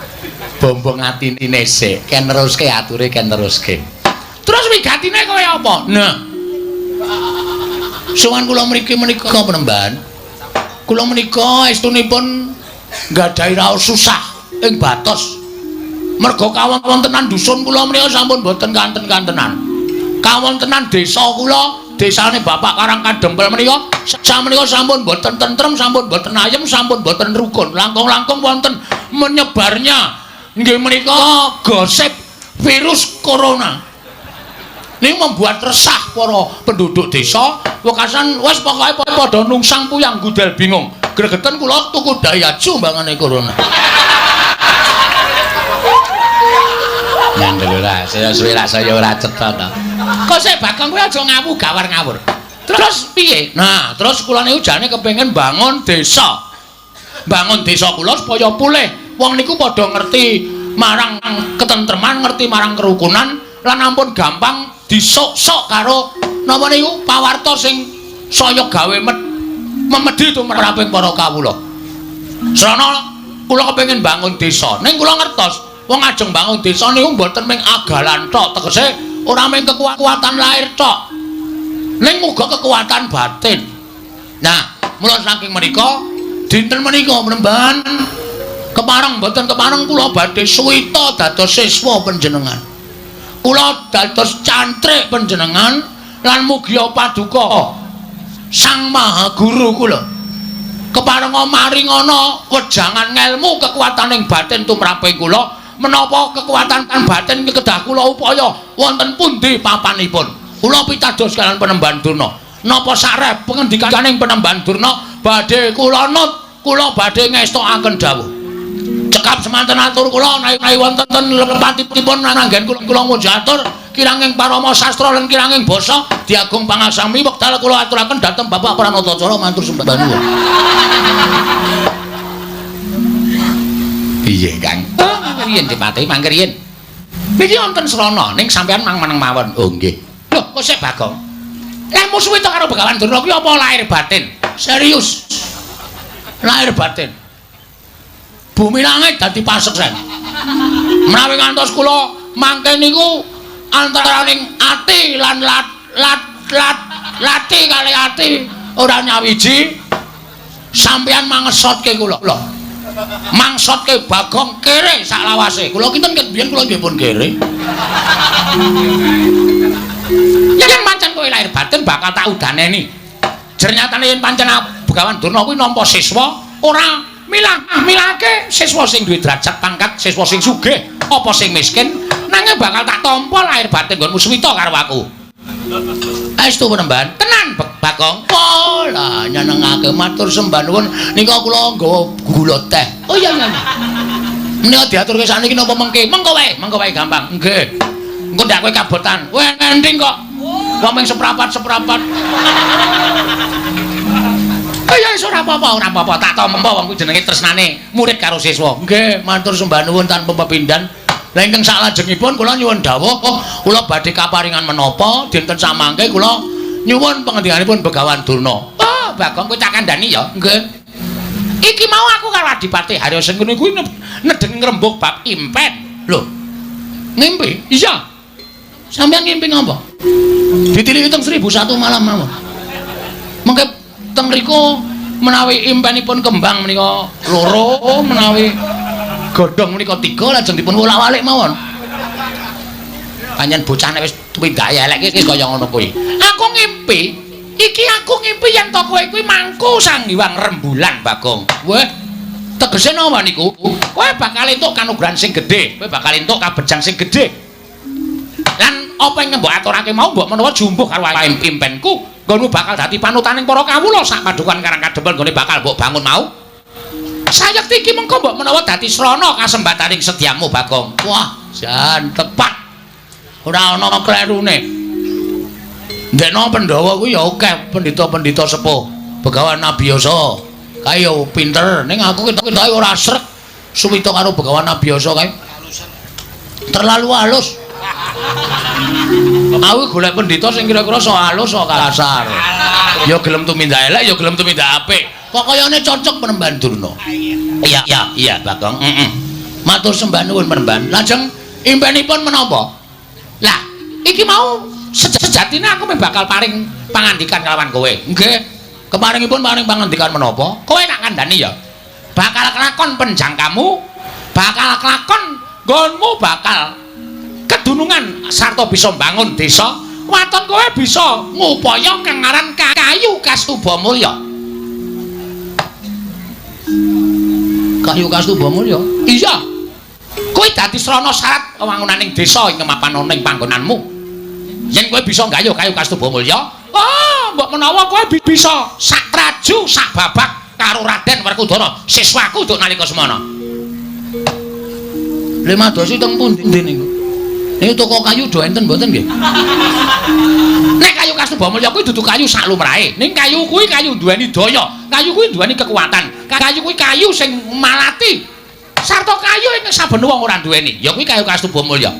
bombong atine sik ken teruske ature ken teruske terus wigatine kaya apa nah sowan kula mriki menika Penemban kula menika estunipun nggadahi raos susah ing Batos merga kawontenan dusun kula menika sampun boten kanten-kantenan kawontenan desa kula desane Bapak Karang Kadempel menika samenika sampun boten tentrem sampun boten ayem sampun boten rukun langkung-langkung wonten menyebarnya nggih menika gosip virus corona ini membuat resah para penduduk desa wekasan wis pokoke padha nungsang puyang gudel bingung gregeten kula tuku dayaju mbangane corona ngandel ora saya suwe ra saya ora cetha to kok sik Bagong kowe aja ngawu gawar-ngawur terus piye nah terus kula niku jane kepengin bangun desa kula supaya pulih wong niku padha ngerti marang ketentreman ngerti marang kerukunan lan ampun gampang disok-sok karo napa niku pawarta sing saya gawe memedi tumraping para kawula. Srana kula kepengin bangun desa. Ning kula ngertos wong ajeng bangun desa niku mboten mung agalan tok, tegese ora mung kekuatan lahir tok. Ning uga kekuatan batin. Nah, mula saking menika dinten menika Penemban kepareng mboten kepareng kula badhe suwita dados siswa panjenengan. Kula dados cantrik panjenengan lan mugia paduka Sang Maha Guru kula. Kepareng maringana wejangan ngelmu kekuataning batin tumraping kula menapa kekuatan batin kedah kula upaya wonten pundi papanipun. Kula pitados kalian Penemban Durna. Napa sarep pengendikaning Penemban Durna badhe kula nut, kula badhe ngestokaken dawuh. Cekap semanten atur kula naik wonten lepatipun nanggen kula mujatur kiranging parama sastra lan kiranging basa diagung pangasami wekdal kula aturaken dhateng Bapak Pranatacara matur sembah nuwun. Piye Kang? Riyen dipati mangke riyen. Niki wonten srana ning sampean mang-meneng mawon. Oh nggih. Loh, kok sik Bagong? Lah musuh itu karo Begawan Durna kuwi apa lahir batin? Serius. Lahir batin. Bumi langit dadi paseksen. Menawi ngantos kula mangke niku antaraning ati lan lati kali ati ora nyawiji sampeyan mangesotke kula. Lho. Mangsotke Bagong kere sak lawase. Kula kinten biyen kula nggih pun kere. Yen pancen kowe lahir batin bakal tak udaneni. Jernyatane yen pancen Begawan Durna kuwi nampa siswa ora milake siswa sing duwe derajat pangkat, siswa sing sugih apa sing miskin, nanging bakal tak tampa lahir batin nggonmu suwita karo aku. Aestu Penemban, tenan Bagong. Oh lah nyenengake matur sembah nuwun nika kula nggawa gula teh. Oh iya iya. Menika diaturke sakniki napa mengke? Mengko wae gampang. Nggih. Engko ndak kowe kabotan. Kowe ngending kok. Wong ming seprapat-seprapat. Ya wis ora apa-apa, tak tampa wong kuwi jenenge tresnane murid karo siswa. Nggih, matur sembah nuwun tanpa pepindhan. Lah ingkang salajengipun kula nyuwun dawuh, kula badhe kaparingan menapa dinten samangke kula nyuwun pangendikanipun Begawan Durna. Oh, Bagong kowe tak kandhani ya. Nggih. Iki mau aku karo Adipati Haryo Sengkuni kuwi nedeng ngrembug bab impen. Lho. Ngimpi? Iya. Sampeyan ngimpi ngapa? Ditiliki teng 1001 malam mawon. Mengke teng mriku menawi impenipun kembang menika loro, menawi godhong menika 3 lajeng dipun wolak-walik mawon. Panjen bocah nek wis tuwidaya elek iki kaya ngono kuwi. Aku ngimpi, iki aku ngimpi yen to kowe kuwi mangku Sang Hyang Rembulan, Bagong. Weh, tegese napa niku? Kowe bakal entuk kanugrahan sing gedhe, kowe bakal entuk kabejang sing gedhe. Lan apa yang mbok aturake mau mbok menawa jumbuh karo impenku, nggonmu bakal dadi panutaning para kawula sak padukan karang kadempel nggone bakal mbok bangun mau. Sayekti iki mengko mbok menawa dadi srana kasembataning sediamu Bagong. Wah, jan tepat. Ora ana klerune. Ndekno Pandhawa kuwi ya akeh pendhita-pendhita sepuh. Begawan Abiyasa kae ya pinter, ning aku ketok ora srek suwita karo Begawan Abiyasa kae. Terlalu halus. Aku golek pendhita sing kira-kira so halus so kasar. Ya gelem tumindak elek, ya gelem tumindak apik. Pokokane cocok Penemban Durna. Iya, Bagong. Matur sembah nuwun Penemban. Lajeng impenipun menapa? Lah, iki mau sejatine aku bakal paring pangandikan kelawan kowe. Nggih. Keparingipun paring pangandikan menapa? Kowe tak kandhani ya. Bakal kelakon penjangkamu, bakal kelakon nggonmu bakal kedunungan sarta bisa mbangun desa. Waton kowe bisa ngupaya kang aran Kayu Kastubamulya. Kayu Kastubamulya? Iya. Kowe dadi srana syarat wangunaning desa ing mapan ana ing panggonanmu. Yen kowe bisa nggayuh Kayu Kastubamulya, mbok menawa kowe bisa sak traju sak babak karo Raden Werkudara, siswaku untuk nalika semana. Lha madosi teng pundi niku? Niku toko kayu do enten mboten nggih? Nek Kayu Kastubamulya kuwi dudu kayu sak lumrahe. Ning kayu kuwi kayu duweni daya. Kayu kuwi duweni kekuatan. Kayu kuwi kayu sing malati. Sarta kayu ing saben wong ora duweni. Ya kuwi Kayu Kastubamulya.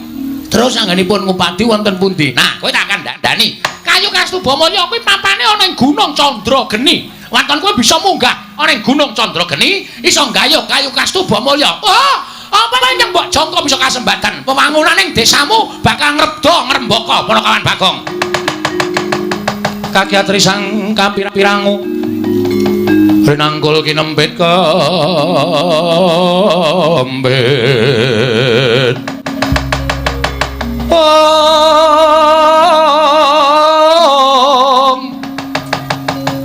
Terus anggenipun ngupadi wonten pundi? Nah, kowe tak kandhani. Kayu Kastubamulya kuwi papane ana ing Gunung Candrageni. Waton kowe bisa munggah ana ing Gunung Candrageni, iso nggayuh kayu Kastubamulya. Oh, apa yang mbok jangka bisa kasembadan? Pembangunan ing desamu bakal ngrebda ngrembaka Panakawan Bagong. Kakyatri sang kapirang-pirangu rinangkul kinembet kembet.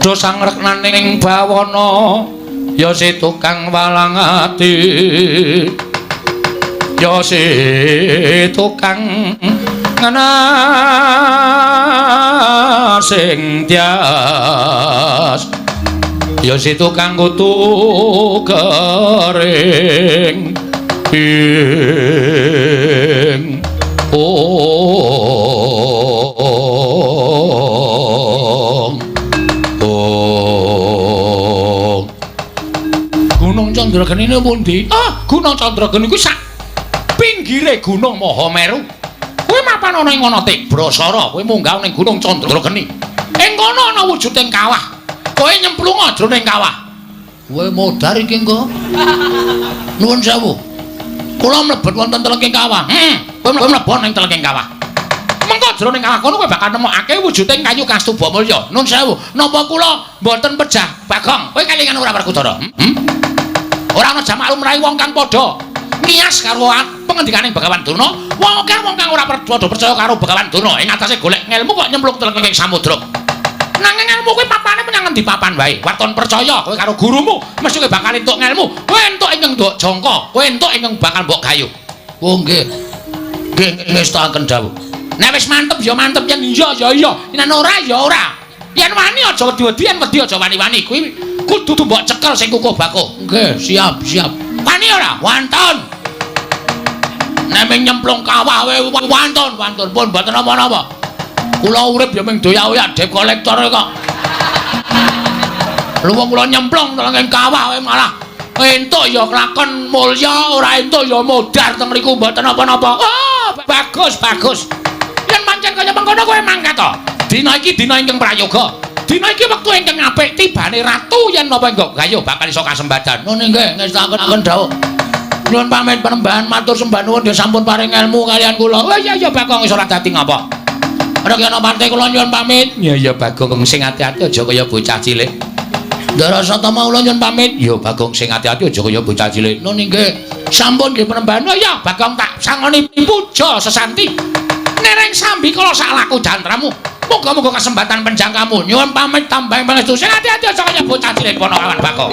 Dosang reknaning bawana ya si tukang walang ati ya si tukang ngana sing tias ya si tukang kutu kering ing Gunung Candrageni ini pundi? Gunung Candrageni kuwi sak pinggire Gunung Mahameru. Kuwi mapan ana ing ana Tibrasara, kowe munggah ning Gunung Candrageni. Ing kono ana wujuding kawah. Kowe nyemplung jroning kawah. Kowe modar iki engko. Nuwun sewu. Kula mlebet wonten telenging kawah. Kowe mlebet ning telenging kawah. Mengko jroning kawah kono kowe bakal nemokake wujuding kayu Kastubamulya. Nuwun sewu, napa kula mboten pejah Bagong? Kowe kelingan ora Werkudara? Ora ana jamak lumrahe wong kang padha ngiyas karo pengendikaning Begawan Durna. Wong akeh wong kang ora padha percaya karo Begawan Durna ing atase golek ngelmu kok nyemplung telenging samudra. Nanging ngelmu kuwi papane menyang endi papan wae. Waton percaya kowe karo gurumu mesti kowe bakal entuk ngelmu. Kowe entuk ing ndok jangka, kowe entuk ing bakal mbok gayuh. Oh nggih. Nggih ngestaken dawuh. Nek wis mantep ya mantep, yen iya ya iya, yen ora ya ora. Yen wani aja wedi-wedi, yen wedi aja wani-wani. Kuwi kudu mbok cekel sing kukuh bakuh. Nggih, siap. Wani ora? Wonten. Nek ming nyemplung kawah wae wonten, pun mboten napa-napa. Kula urip ya ming doyak-oyak dep kolektor kok. Lha wong kula nyemplung telenging kawah wae malah entuk ya kelakon mulya, ora entuk ya modar teng mriku mboten napa-napa. Oh, bagus. Yen pancen kaya mengkono kowe mangkat to. Dina iki dina ingkang prayoga. Dina iki wektu ingkang apik tibane ratu yen napa engko gayuh bakal iso kasembadan. Nune nggih ngestaken dawuh. Nyuwun pamit penembahan matur sembah nuwun nggih sampun paring ilmu kalian kula. Oh iya Bagong iso ora dadi ngapa. Ana ki ana pante kula nyuwun pamit. Ya Bagong sing ati-ati aja kaya bocah cilik. Ndara Satama kula nyuwun pamit. Ya Bagong sing ati-ati aja kaya bocah cilik. Nune nggih sampun nggih penembahan. Oh iya Bagong tak sangoni puja sesanti. Nereng sambi kala sak laku jantramu. Muga-muga kesempatan panjang kamu. Nyuwun pamit tambahing pangestu. Sing ati-ati aja kaya bocah cilik Panakawan Bagong.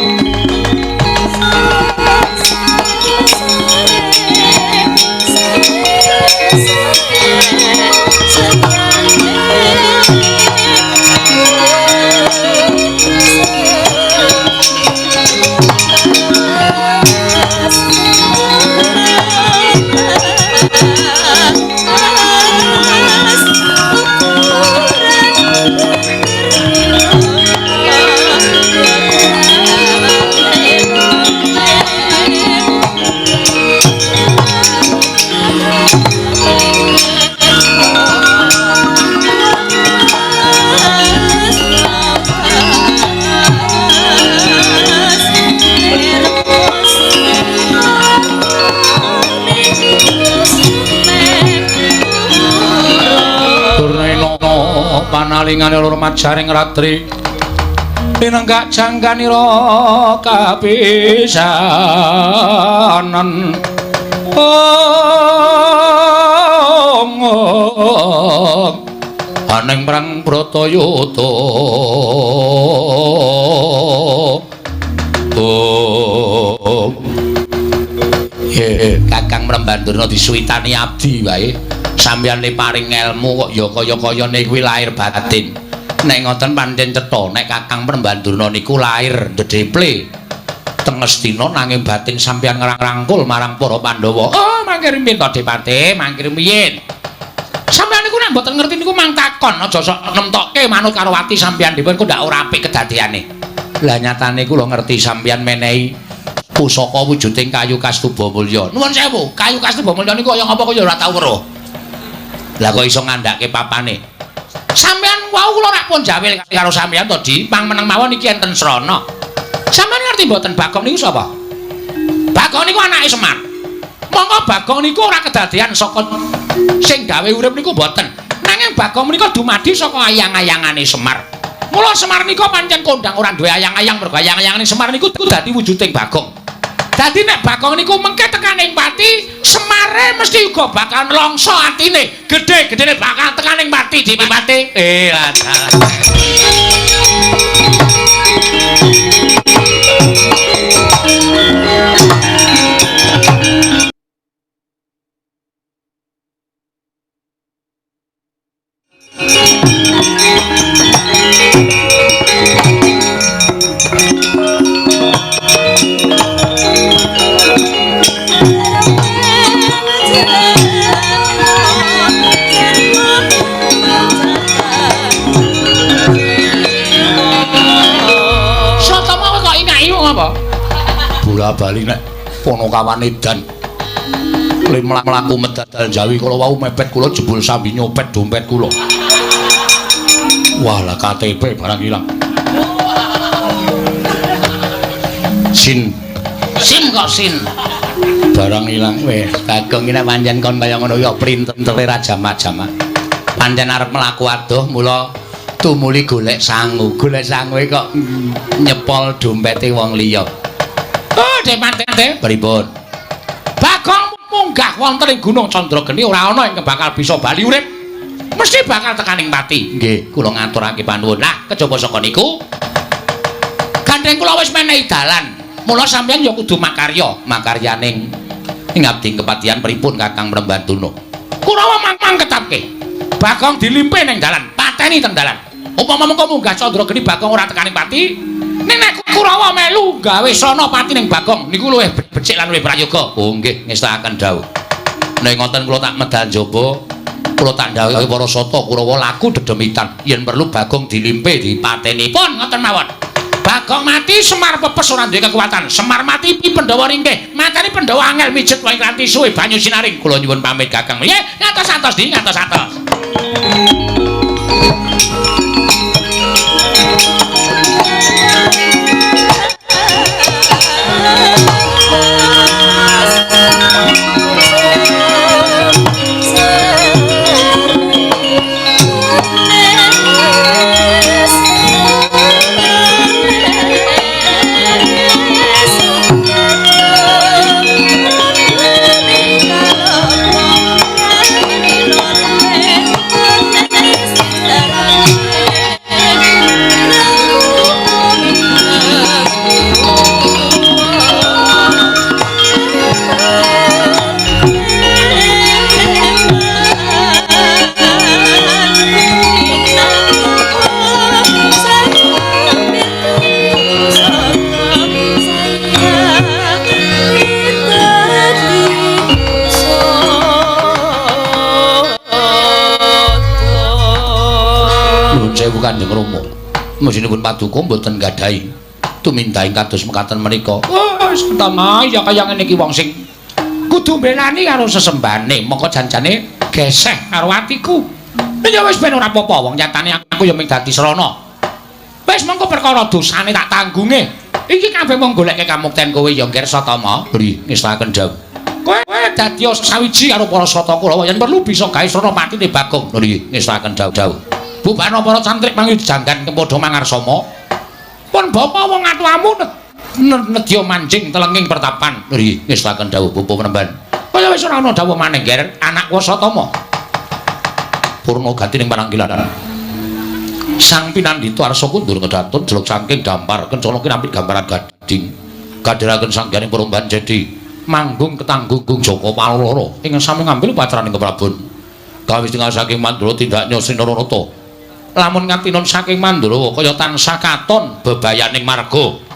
Panalingane loro majaring ratri pinenggak jangkanira kapisanan aning perang Bratayuda Kakang Mrembandurna disuwitani abdi wae. Sampeyan le paring ilmu kok ya kaya-kayane kuwi lahir batin. Nek ngoten pancen cetha nek Kakang Mrembandurna niku lahir ndedheple teng Astina nanging batin sampeyan ngrangkul marang para Pandhawa. Oh, mangke rimpin to Depate, mangke rimpin. Sampeyan niku nek mboten ngerti niku mang takon aja sok nemtokke manut karo ati sampeyan dipun kok ndak ora apik kedadeane. Lah nyatane kula ngerti sampeyan menehi pusaka wujuding kayu Kastubamulya. Nuwun sewu, kayu Kastubamulya niku kaya ngapa kok ya ora tau weruh. Lah kok iso ngandhake papane? Sampeyan wau kula rak pun jawil karo sampeyan to, Di. Pang meneng mawon iki enten Srana. Sampeyan ngerti mboten Bagong niku sapa? Bagong niku anake Semar. Monggo Bagong niku ora kedadean saka sing gawe urip niku mboten. Nanging Bagong menika dumadi saka ayang-ayangane Semar. Mula Semar nika pancen kondang ora duwe ayang-ayang mergo ayang-ayangane Semar niku dadi wujuding Bagong. Dadi nek Bagong niku mengke tekaning pati, Semare mesti uga bakal nlongso atine. Gedhe-gedhene bakal tekaning pati, Di Pati. Bola bali nek Ponokawan edan le mlaku medal Jawi kula wau mepet kula jebul sambi nyopet dompet kula. Wah lah KTP barang ilang. Sin kok sin. Barang ilang weh Bagong iki nek pancen kon kaya ngono ya printer-printere rajama-jama. Pancen arep mlaku adoh mula tumuli golek sangu. Golek sangu kok nyepol dompete wong liya. Oh, Demante. Pripun? Bagong munggah wonten ing Gunung Candrageni ora ana ing bakal bisa bali urip. Mesti bakal tekaning pati. Nggih, kula ngaturake panuwun. Lah, kejaba saka niku gandeng kula wis menehi dalan. Mula sampeyan ya kudu makaryaning ing abdi kepatihan pripun Kakang Mrembantuna. Kurawa mang ketapke. Bagong dilimpe ning dalan, pateni teng dalan. Upama mengko munggah Candrageni Bagong ora tekaning pati, nek Kurawa melu gawe srana pati ning Bagong niku luwih becik lan luwih prayoga. Oh nggih, ngestakaken dawuh. Nek ngoten kula tak medal njaba, kula tak ndhawuhi para sata Kurawa laku dedemitan. Yen perlu Bagong dilimpe dipateni. Pun ngoten mawon. Bagong mati Semar pepes ora duwe kekuatan. Semar mati Pandhawa ringkih. Mateni Pandhawa angel mijet wae kanthi suwe banyu sinaring. Kula nyuwun pamit Kakang. Nggih, ngatos-atos Di, ngatos-atos. Kanjeng Rama mesinipun paduka mboten gadahi tumindaing kados mekaten menika. Wis ketama ya kaya ngene iki wong sing kudu mbelani karo sesembane, mongko janjane geseh karo atiku. Ya wis ben ora apa-apa wong nyatane aku ya mung dadi srana. Wis mongko perkara dosane tak tanggunge. Iki kabeh mung goleke kamukten kowe ya Kirsa Tama. Bri ngestaken dawuh. Kowe dadi sawiji karo para sata Kurawa yen perlu bisa gawe srana patine Bagong. Nggih ngestaken dawuh. Bubarna para cantrik mangyu janggan padha mangarsama. Pun bapa wong atuamu nedya manjing telenging pertapan. Nggih, ngestaken dawuh Bapak Penemban. Kaya wis ora ana dawuh maneh, Ger, anak Wasatama. Purna ganti ning pananggilan. Sang Pinandita arsa kundur ngedatun jeluk saking dampar kencana kinampi gambaran gading. Kadhiraken sangganing perombahan jadi manggung ketanggung Joko Paloro ing sami ngambil patraning keprabon. Kawis tinggal saking Mandura tindak nyosin Narata. Lamun nganti non saking Mandura kaya tansah katon bebayaning marga.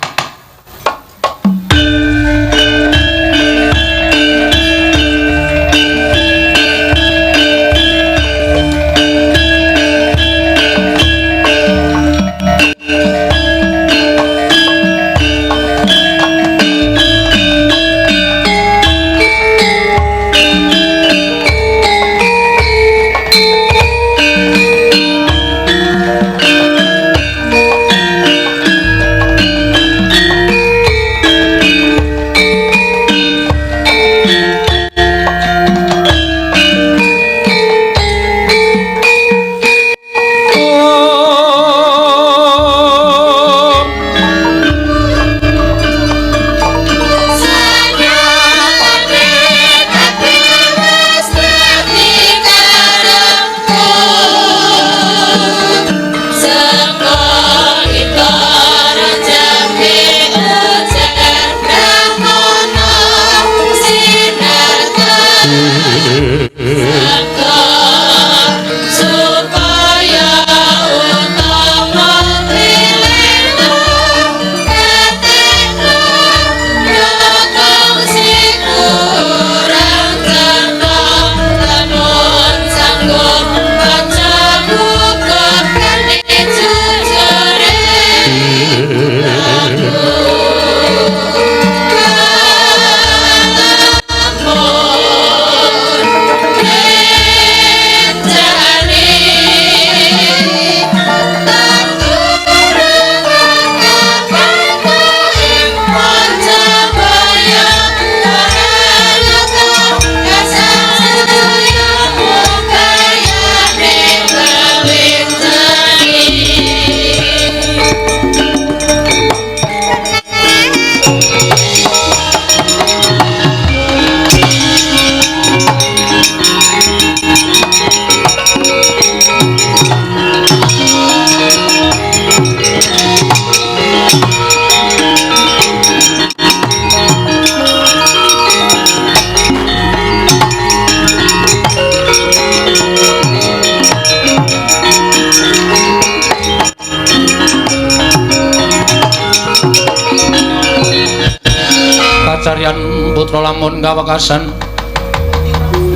caryan putra lamun kawekasan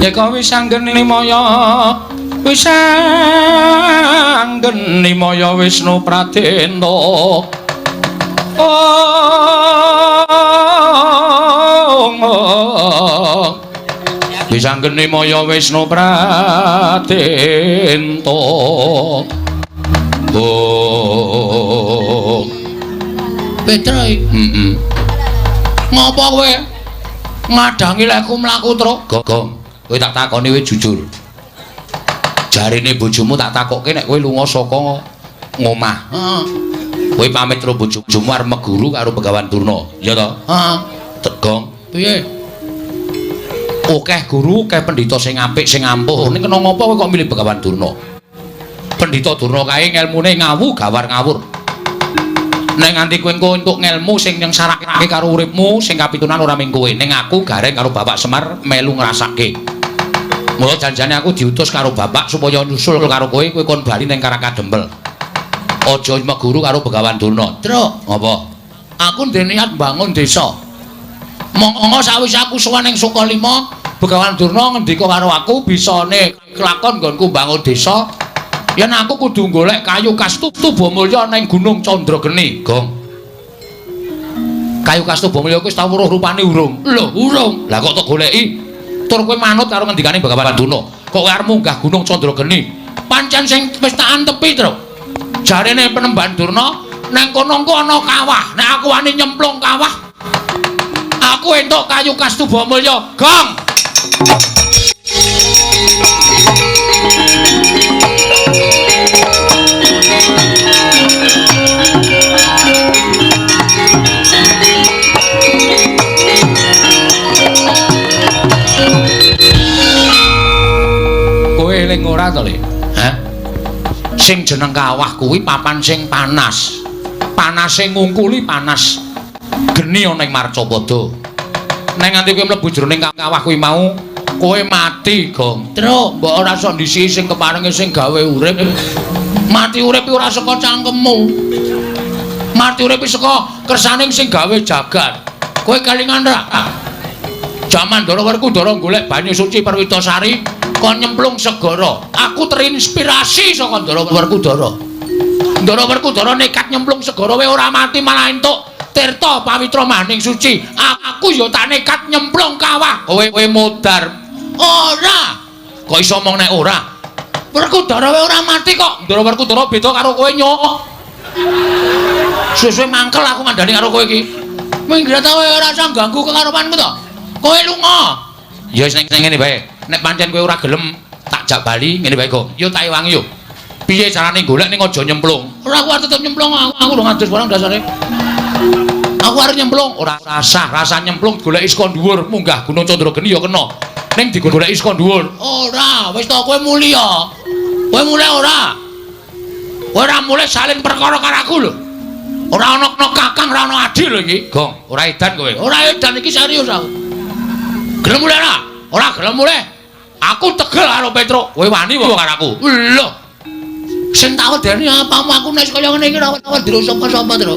yeka wis anggen limaya Wisnu Pratenta wis anggen limaya Wisnu Pratenta Petra ngapa kowe ngadangi lekku mlaku truk Gong kowe tak takoni kowe jujur jarine bojomu tak takokke nek kowe lunga saka ngomah heeh kowe pamit karo bojomu arep meguru karo Begawan Durna ya to heeh Gong piye akeh guru akeh pendhita sing apik sing ampuh ning kena ngapa kowe kok milih Begawan Durna pendhita Durna kae ngelmune ngawu gawar ngawur nek nganti kowe engko entuk ngelmu sing nyengsarake karo uripmu sing kapitunan ora mung kowe ning aku gareng karo Bapak Semar melu ngrasake mula janjane aku diutus karo bapak supaya nyusul karo kowe kon bali ning Karakadempel aja meguru karo Begawan Durna truk apa aku ndek niat bangun desa monggo sawise aku sowan ning Sukalima Begawan Durna ngendika karo aku bisane kelakon nggonku bangun desa yen aku kudu golek kayu Kastubamulya ning Gunung Candrageni Gong kayu Kastubamulya kuwi wis tau weruh rupane urung lho urung lah kok tak goleki tur kowe manut karo ngendikane Begawan Durna kok kowe arep munggah Gunung Candrageni pancen sing wis tak antepi to jarene Penemban Durna nang kono engko ana kawah nek aku wani nyemplung kawah aku entuk kayu Kastubamulya Gong kowe eling ora to Le hah sing jeneng kawah kuwi papan sing panas panase ngungkuli panas geni ana ing Marcapada nek nganti kowe mlebu jroning kawah kuwi mau kowe mati Gong truk mbok ora iso ndisi sing keparenge sing gawe urip mati urip ora saka cangkemmu mati urip saka kersaning sing gawe jagat kowe kelingan ra jaman Ndara Werkudara golek banyu suci Perwitasari kon nyemplung segara aku terinspirasi saka Ndara Werkudara Ndara Werkudara nekat nyemplung segara wae ora mati malah entuk tirta pawitra maning suci aku ya tak nekat nyemplung kawah kowe modar ora kok iso omong nek ora Werkudara wae ora mati kok Ndara Werkudara beda karo kowe nyok suwe-suwe mangkel aku ngandani karo kowe iki minggir ta kowe ora usah ganggu kekarepanku to kowe lunga ya wis ngene bae nek pancen kowe ora gelem tak jak bali ngene bae kok yo tak ewangi yo piye carane golek ning aja nyemplung ora aku arep tetep nyemplung aku ora ngadus barang dasare aku arep nyemplung ora rasa nyemplung goleki saka dhuwur munggah Gunung Candrageni ya kena ning digoleki saka dhuwur ora wis to kowe mulya kowe mulih ora kowe ora mulih salin perkara karo aku lho ora ana kakang ora ana adi lho iki Gong ora edan kowe ora edan iki serius aku gelem mulih ora gelem mulih aku tegel karo Petruk kowe wani karo aku lho sing tak wedeni apamu aku nek kaya ngene iki ora wedi sapa-sapa to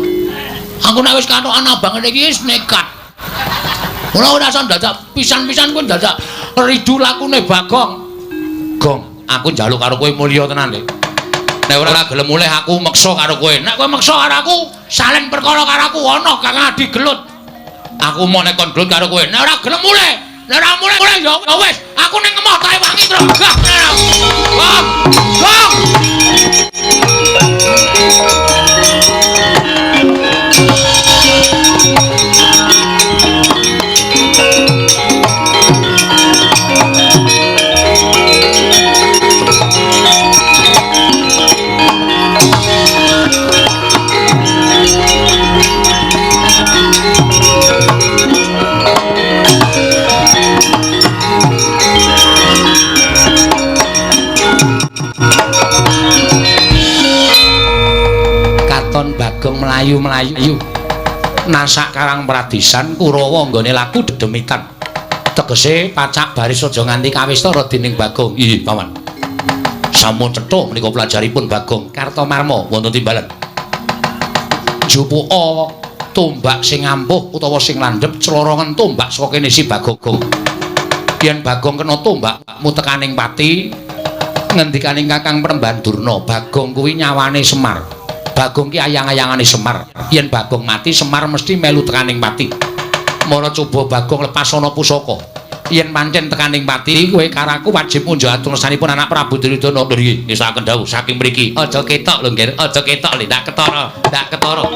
aku nek wis katokan abang ngene iki wis nekat ora usah dadak pisan-pisan kowe dadak ridu lakune Bagong Gong aku njaluk karo kowe mulya tenan lho nek ora gelem mulih aku meksa karo kowe nek kowe meksa karo aku salin perkara karo aku ana Kang Adi gelut aku mau nek kon gelut karo kowe nek ora gelem mulih nek ora mulih ya wis aku ning ngemoh tak wangi terus Gong Gong Bagong melayu-melayu nasak Karang Pradisan Kurawa nggone laku dedemitan tegese pacak baris aja nganti kawistara dening Bagong iya paman sampun cethuk menika pelajaripun Bagong Kartomarma wonten timbalan jupuka tombak sing ampuh utawa sing landhep clorongan tombak saka kene si Bagong. Yen Bagong kena tombakmu tekaning pati ngendikaning Kakang Prembandurna, Bagong kuwi nyawane Semar. Bagong ki ayang-ayangane Semar. Yen Bagong mati Semar mesti melu tekaning pati. Mara coba Bagong lepas ana pusaka. Yen pancen tekaning pati kowe karaku wajib munjuk atur sanipun anak Prabu Duryudana. Nggih, ngesaken dawuh saking mriki. Aja ketok lho, Nggih. Aja ketok lho, ndak ketara. Ndak ketara.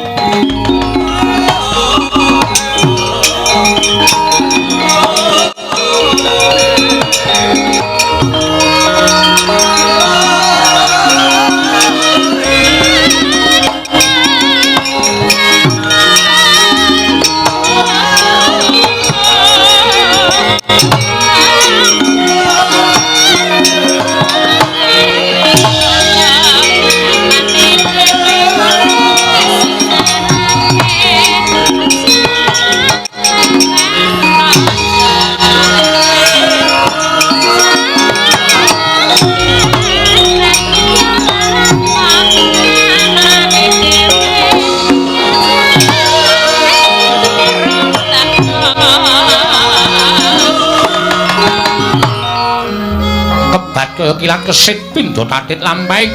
Kaya kilat kesit pindha tatit lampahing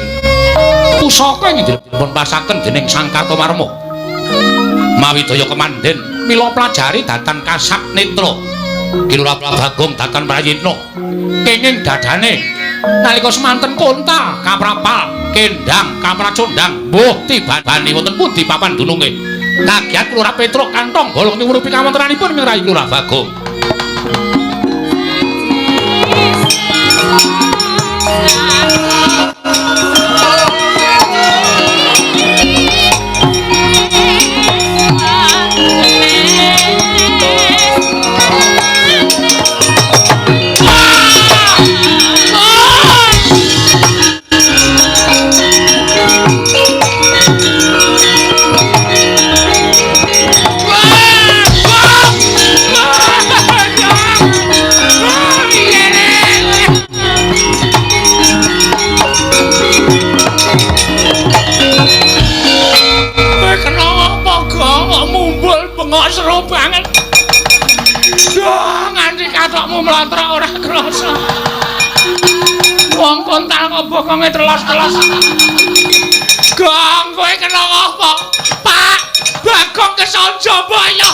pusaka inggih dipun pasaken dening Sang Kartomarma mawi daya kemanden mila pelajari datan kasak netra Kilura Bagong datan Prayitna kenging dadane nalika semanten konta kaprapal kendang kapracondang mbuh tibani wonten pundi papan dununge kagiat Kilura Petruk kantong bolong nyuwurupi kawontenanipun ngrai Kilura Bagong. Seru banget. Duh, nganti katokmu mlontrok ora krasa. Wong kontal kok bokonge telos-telos. Gong kowe kena apa? Pak, Bagong kesonjo boyo.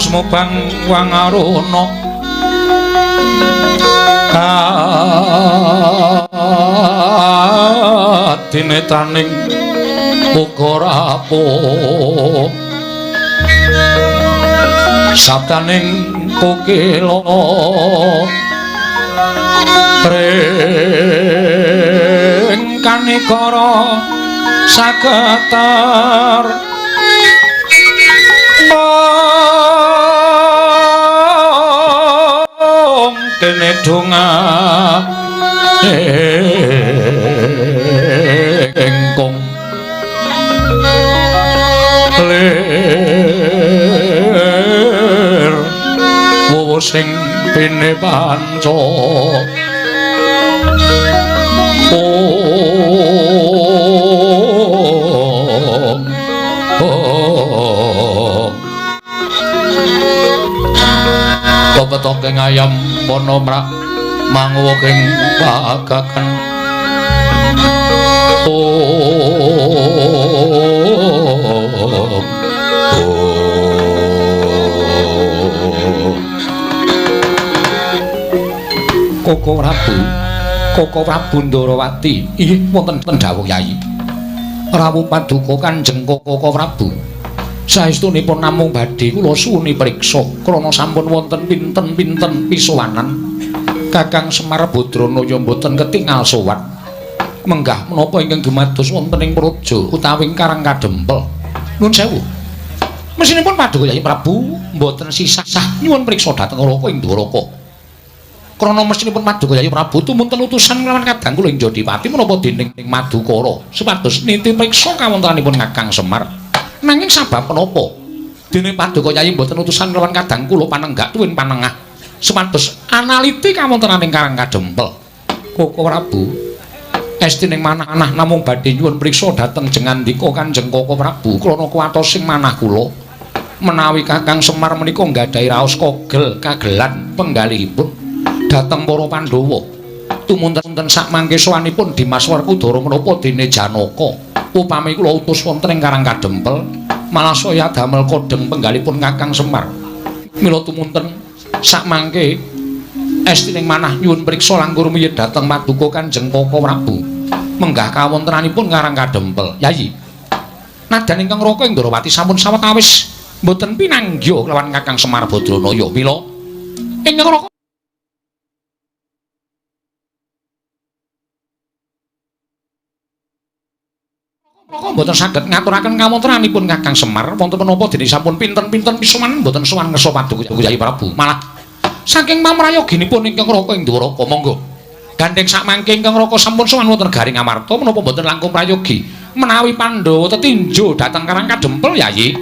sumubang wangaruna dinetaning uga rapuh sabdaning kokila ring kanikara sagetar mong kene donga engkong lir wowo sing pene panca Petoking ayam wana mrak manguwuh ing pagagan Koko Prabu Ndarawati inggih wonten dawuh Yayi rawuh paduka Kanjeng Koko Prabu saestunipun namung badhe kula suwuni priksa krana sampun wonten pinten-pinten pisuwanan Kakang Semar Badranaya mboten ketingal sowan menggah menapa ingkang dumados wonten ing praja utawi Karang Kadempel nuwun sewu mesinipun paduka Yayi Prabu mboten sisah nyuwun priksa dhateng Raka ing Dwaraka krana mesinipun paduka Yayi Prabu tumunten utusan kelawan kadang kula ing Jodipati menapa dening Madukara supados niti priksa kawontenanipun Kakang Semar nanging sabab menapa dene paduka Yayi mboten utusan kelawan kadang kula panenggak tuwin panengah supados analiti kawontenaning Karang Kadempel Koko Prabu estining manah-manah namung badhe nyuwun priksa dhateng jengandika Kanjeng Koko Prabu krana kuwatosing manah kula menawi Kakang Semar menika nggadahi raos kagelan penggalihipun dhateng para Pandhawa tumunten sak mangke sowanipun Dimas Werkudara menapa dene Janaka upami kula utus wonten ing Karang Kadempel malah saya damel kodeng penggalipun Kakang Semar mila tumunten sak mangke estining manah nyuwun priksa langkung rumiyin dhateng Paduka Kanjeng Koko Prabu menggah kawontenanipun Karang Kadempel Yayi nadan ingkang Raka ing Ndarawati sampun sawetawis mboten pinanggya kelawan Kakang Semar Badranaya mila ingkang Raka mboten saged ngaturaken kawontenanipun Kakang Semar wonten menapa dene sampun pinten-pinten pisuman mboten sowan ngersa Paduka Yayi Prabu malah saking pamrayoginipun ingkang Raka ing Dwaraka monggo gandeng sak mangke ingkang Raka sampun sowan wonten Garing Amarta menapa mboten langkung prayogi menawi Pandhawa tetinju dhateng Karang Kadempel Yayi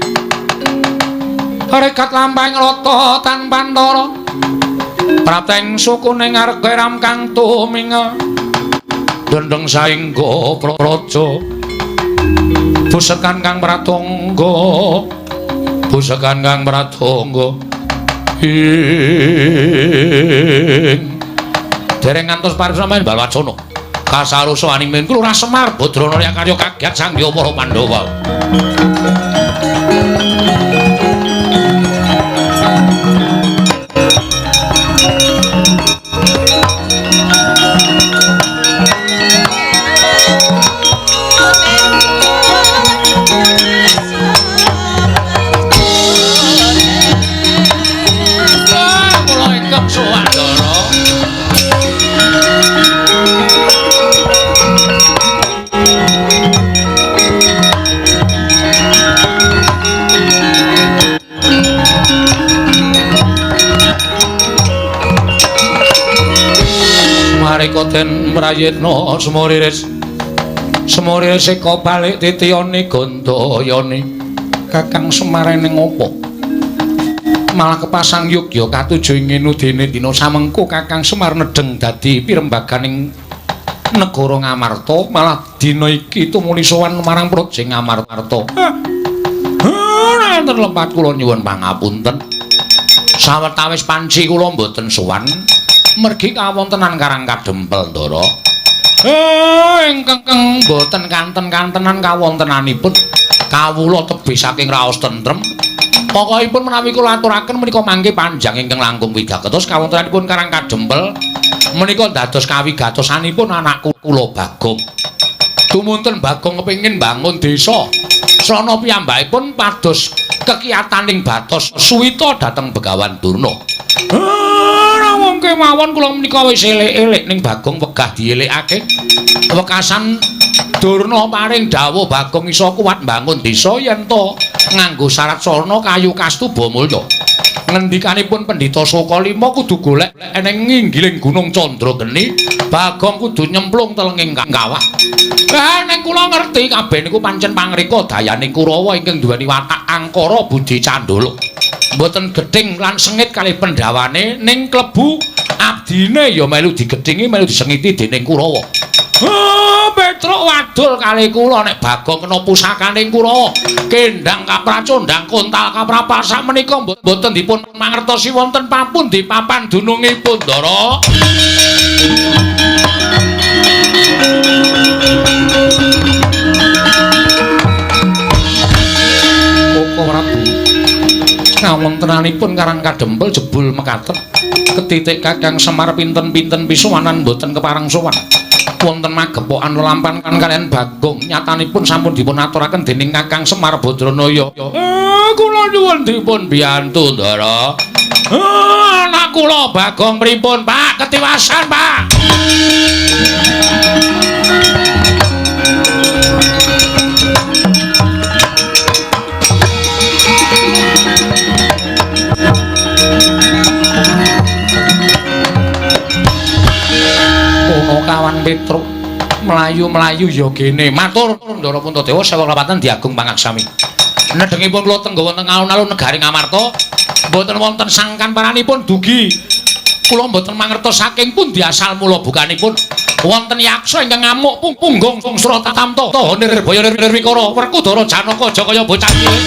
rekat lampahing rata tanpa antara prapteng sukuning arga ram kang tuminga dendeng saengga praja busekan kang pratangga busekan kang pratangga dereng ngantos parisamaning Balwacana kasarusa animen Lurah Semar Badranaya karya kagiat sangya para Pandhawa Marika den prayitna semuriris seka balik titiyane Gandayane Kakang Semar ning apa malah kepasang yogya katuju ing dene dina samengko Kakang Semar nedheng dadi pirembaganing negara Ngamarta malah dina iki tumuli sowan marang Praja Ngamarta ora terlepat kula nyuwun pangapunten sawetawis panci kula mboten sowan mergi kawontenan Karang Kadempel Ndara ingkang mboten kanten-kantenan kawontenanipun kawula tebih saking raos tentrem Pokokipun menawi kula aturaken menika mangke panjang ingkang langkung wigatos kawontenanipun Karang Kadempel menika dados kawigatosanipun anak kula Bagong. Dumunten Bagong kepengin bangun desa. Srana piyambakipun pados kekiyataning batos suwita dhateng Begawan Durna. Namung kemawon kula menika wis elek-elek ning Bagong wegah dielekake. Wekasan Durna paring dawuh Bagong iso kuat bangun desa yen to nganggo syarat sarana kayu kastuba mulya. Ngendikanipun Pendhita Sokalima kudu golek eneng nginggiling Gunung Candrageni, Bagong kudu nyemplung telenging kawah. Ning kula ngerti kabeh niku pancen pangrika dayaning Kurawa ingkang duweni watak angkara budi candala. Mboten gedhing lan sengit kalih pendhawane ning klebu abdine ya melu digedhingi melu disengiti dening Kurawa. Petruk wadul kalih kula nek Bagong kena pusakaning Kurawa. Kendang kapracondang kontal kaprapal sak menika mboten dipun mangertosi wonten papundi papan dunungipun Ndara. Koko Prabu. Ngawontenanipun Karang Kadempel jebul mekaten. Ketitik Kakang Semar pinten-pinten pisuwanan mboten kepareng sowan. Wonten magepokan lelampan kaliyan Bagong nyatanipun sampun dipun aturaken dening Kakang Semar Badranaya. Kula nyuwun dipun biyantu Ndara. Anak kula Bagong pripun, Pak? Ketiwasan, Pak. Kawan Petruk mlayu-mlayu ya kene matur Ndara Puntadewa sewu klapatan diagung pangaksami. Nedhengipun kula tenggo wonten alun-alun negari Ngamarta mboten wonten sangkan paranipun dugi. Kula mboten mangertos saking pundi asal mula bukanipun wonten yaksa ingkang ngamuk punggung Surata Tamta Nirbaya Nirwikara Werkudara Janaka Jakaya bocah cilik.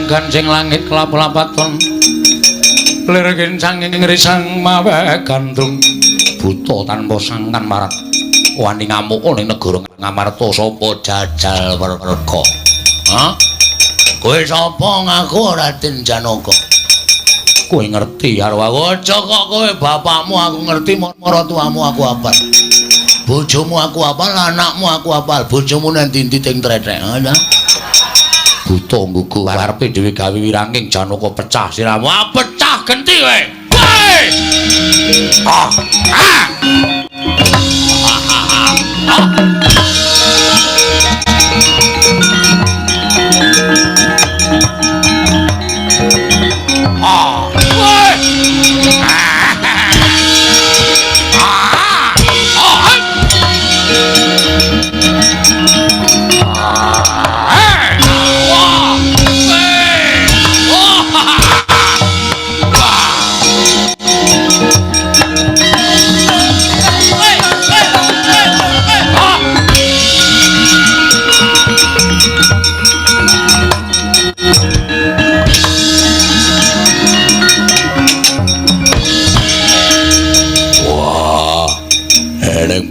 Ganjing langit kelap-lapaton lir gencanging risang mawe gandrung buta tanpa sangkan marat wani ngamuk ning negara Ngamarta sapa jajal werka. Kowe sapa ngaku Raden Janaka? Kowe ngerti karo aku aja kok kowe bapakmu aku ngerti maratuamu aku apal. Bojomu aku apal, anakmu aku apal, bojomu nang ndi teng tretek. Buta nggugu arepe dhewe gawe wiranging Janaka pecah siramu. Pecah genti kowe.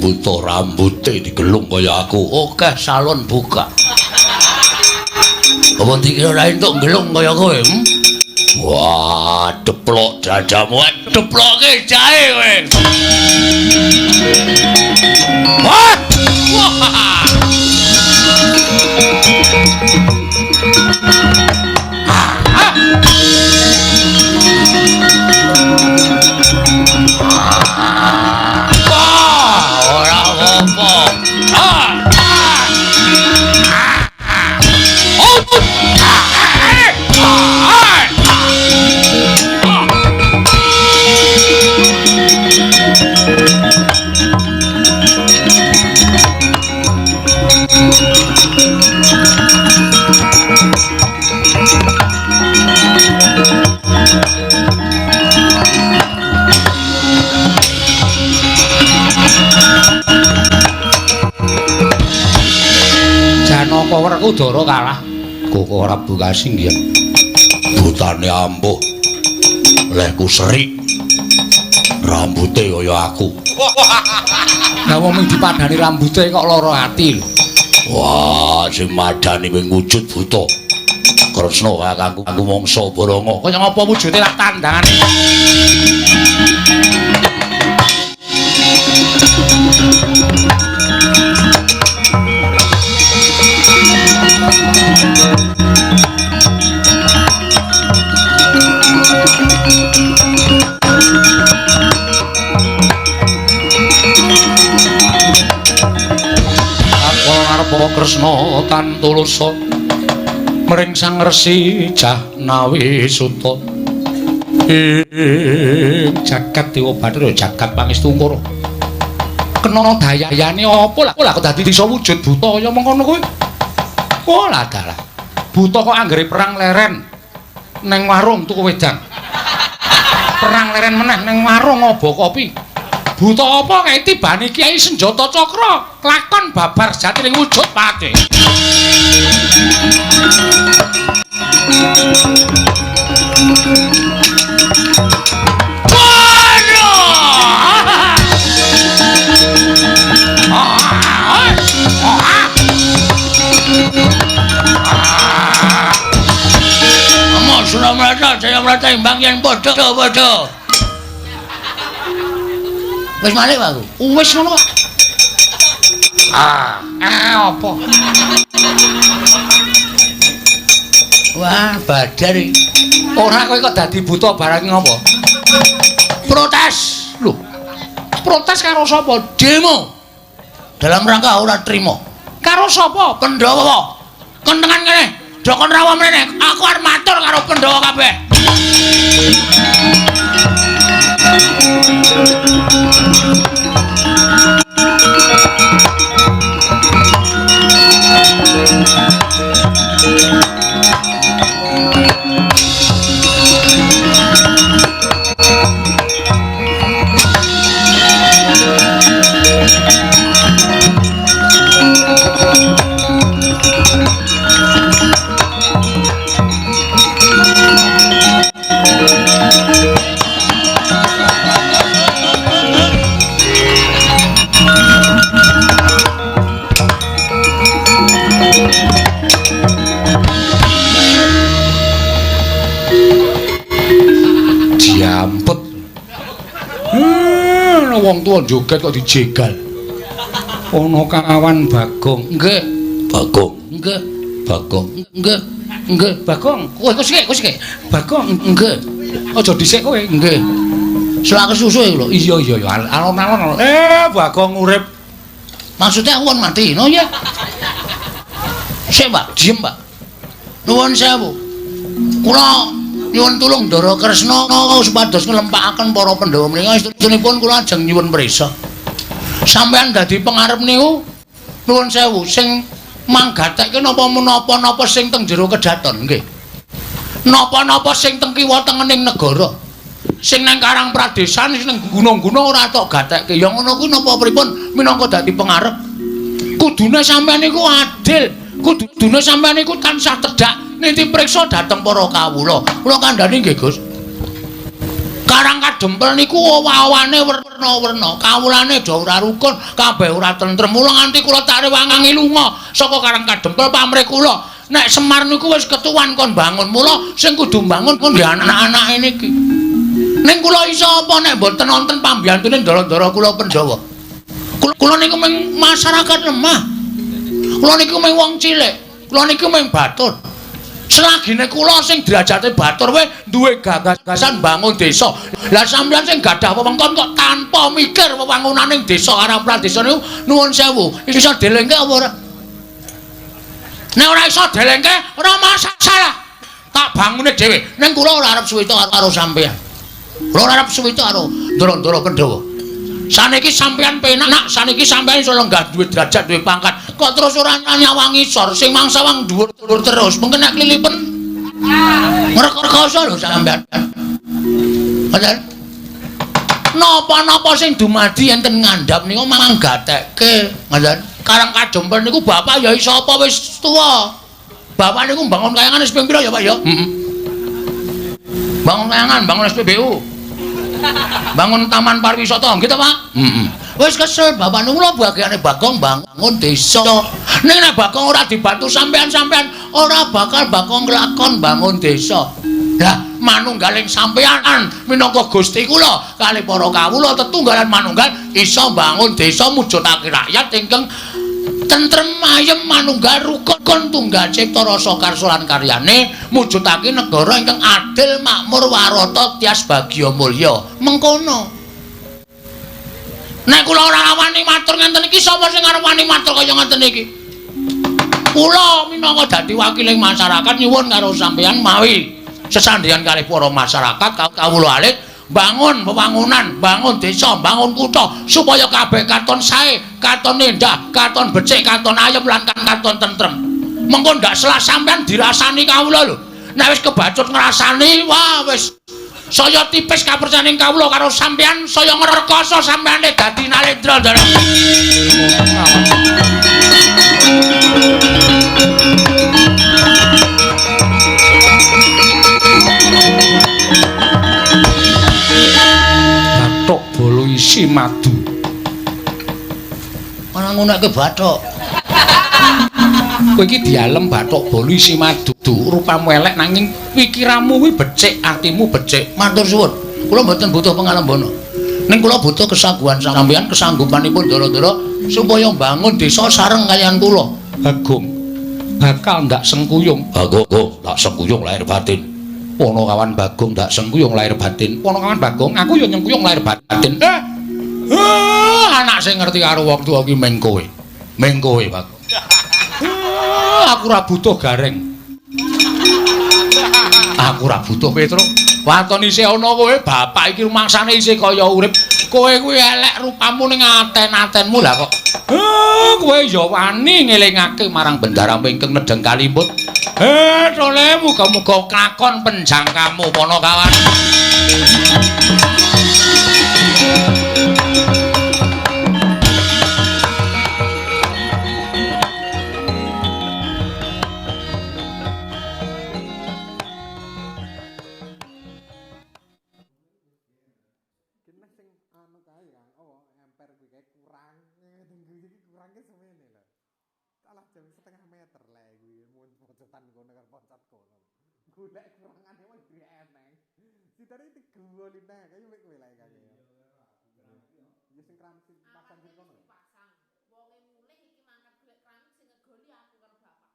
Buta rambute digelung kaya aku. Oke, salon buka. Apa dikira ora entuk gelung kaya kowe? Wah, deplok dadamu, deploke jahe kowe. Wah! Udara kalah. Kok ora buka singgih. Butane ampuh. Lehku serik. Rambute kaya aku. Lah wong dipadani rambute kok lara ati lho. Wah, sing madani wing wujud buta. Kresna kakangku mangsa Baranga. Kaya ngapa wujude lak tandangane. Kresna tan tulasa mring Sang Resi Jahnawi Suta ing jagat Dewa Bathara jagat Pangestungkara kena dayane apa lah kok dadi bisa wujud buta kaya mengkono kuwi ora dalah buta kok anggere perang leren ning warung tuku wedang perang leren meneh ning warung ngobo kopi buta apa kae tibane Kyai Senjata Cakra lakon babar sejati ning wujud pati. Saya merasa imbang yang bodoh. Wis malih aku. Wis ngono kok. Apa? Wah, badar iki. Ora kowe kok dadi buta barang ngopo? Protes. Lho. Protes karo sapa? Demo. Dalam rangka ora trima. Karo sapa? Pandhawa. Kentengan kene. Dokon rawa mrene. Aku arep matur karo Pandhawa kabeh. Wong tuwa joget kok dijegal. Ana kawan Bagong. Nggih. Bagong. Nggih. Bagong. Nggih. Nggih, Bagong. Kowe sik. Bagong. Nggih. Aja dhisik kowe. Nggih. Selak kesusu lho. Iya. Alon-alon. Bagong urip. Maksudnya aku mati. No ya. Sik, Mbak. Diem, Mbak. Nuwun sewu. Kula nyuwun tulung Ndara Kresna supados nglempakaken para Pandhawa menika istunipun kula ajeng nyuwun prisa. Sampeyan dadi pengarep niku nuwun sewu sing manggatekke napa-napa sing teng jero kedaton nggih. Napa-napa sing teng kiwa tengening negara. Sing nang Karang Pradesan sing nang gunung-gunung ora tok gatekke. Ya ngono kuwi napa pripun minangka dadi pengarep. Kudune sampeyan niku adil. Kudune sampeyan niku tansah tedhak niti priksa dhateng para kawula. Kula kandhani nggih, Gus. Karang Kadempel niku awane werna-werna, kawulane do ora rukun, kabeh ora tentrem. Mula nganti kula tak rewangangi lunga saka Karang Kadempel pamrih kula. Nek Semar niku wis ketuwan kon bangun. Mula sing kudu bangun kon nggih anak-anake niki. Ning kula iso apa nek mboten wonten pambiyantune ndara-ndara kula Pandhawa. Kula niku mung masyarakat lemah. Kula niku mung wong cilik. Kula niku mung batur. Selagine kula sing derajate batur wae duwe gagasan bangun desa. Lah sampeyan sing gadah wewengkon kok tanpa mikir wewangunaning desa Karang Pradesan niku nuwun sewu. Iso delengke apa ora? Nek ora iso delengke ora masalah. Tak bangune dhewe. Ning kula ora arep suwita karo sampeyan. Kula ora arep suwita karo Ndara Pandhawa. Saniki sampeyan penak, saniki sampeyan iso lenggah duwe derajat, duwe pangkat. Kok terus ora nyawangi sor sing mangsa wang dhuwur terus. Mengko nek klilipen. Ngrekoso lho sampeyan. Ngoten. Napa-napa sing dumadi enten ngandhap niku manggatekke. Ngoten. Karang Kadempel niku bapak ya iso apa wis tuwa. Bapak niku bangun kayangan wis ping pira ya, Pak ya? Heeh. Bangun kayangan, bangun SPBU. Bangun taman pariwisata nggih ta, Pak? Heeh. Wis kesel bapak niku lho bagiane Bagong bangun desa. Ning nek Bagong ora dibantu sampean-sampean ora bakal Bagong nglakon bangun desa. Lah manunggaling sampean minangka Gusti kula kali para kawula tetunggalan manunggal iso bangun desa mujudake rakyat ingkang tentrem ayem manunggal rukun tunggal cipta rasa karsa lan karyane mujudake negara ingkang adil makmur warata tias bagya mulya mengkono. Nek kula ora wani matur ngenten iki sapa sing arep wani matur kaya ngenten iki? Kula minangka dadi wakiling masyarakat nyuwun karo sampeyan mawi sesandheyan kalih para masyarakat kawula alit bangun pembangunan, bangun desa, bangun kutha supaya kabeh katon sae, katon endah, katon becik, katon ayem lan katon tentrem. Mengko ndak salah sampean dirasani kawula lho. Nek wis kebacut ngrasani, wah wis saya tipis kapercayaning kawula karo sampean, saya ngrekoso sampeane dadi nalendra ndara. Bathok bolo isi madu. Ana ngono ke bathok. Kowe iki dialem bathok bolo isi madu. Rupamu elek nanging pikiranmu kuwi becik, atimu becik. Matur suwun. Kula mboten butuh pangalembono. Ning kula butuh kesaguhan sampeyan, kesanggupanipun Ndara-ndara supaya bangun desa sareng kaliyan kula. Bagong bakal ndak sengkuyung. Bagong ndak sengkuyung lahir batin. Ponokawan Bagong ndak sengkuyung lahir batin. Ponokawan Bagong aku ya nyengkuyung lahir batin. Anak sing ngerti karo wong tuwa ki meng kowe. Meng kowe, Bagong. Aku ora butuh gareng. Aku ora butuh Petruk. Waton isih ana kowe, bapak iki rumangsane isih kaya urip. Kowe kuwi elek rupamu ning aten-atenmu lah kok. Kowe ya wani ngelingake marang bendaramu ingkang nedeng kalimut. Tole muga-muga kakon penjangkamu Ponokawan. Golek kurangane wae duwe eneng. Sidare digawa lineh kaya mek kowe lae kaya. Ya sing kramsik pasang sing kono. Pasang. Wonge mulih iki mangkat golek keramik sing ngegoli aku karo bapak.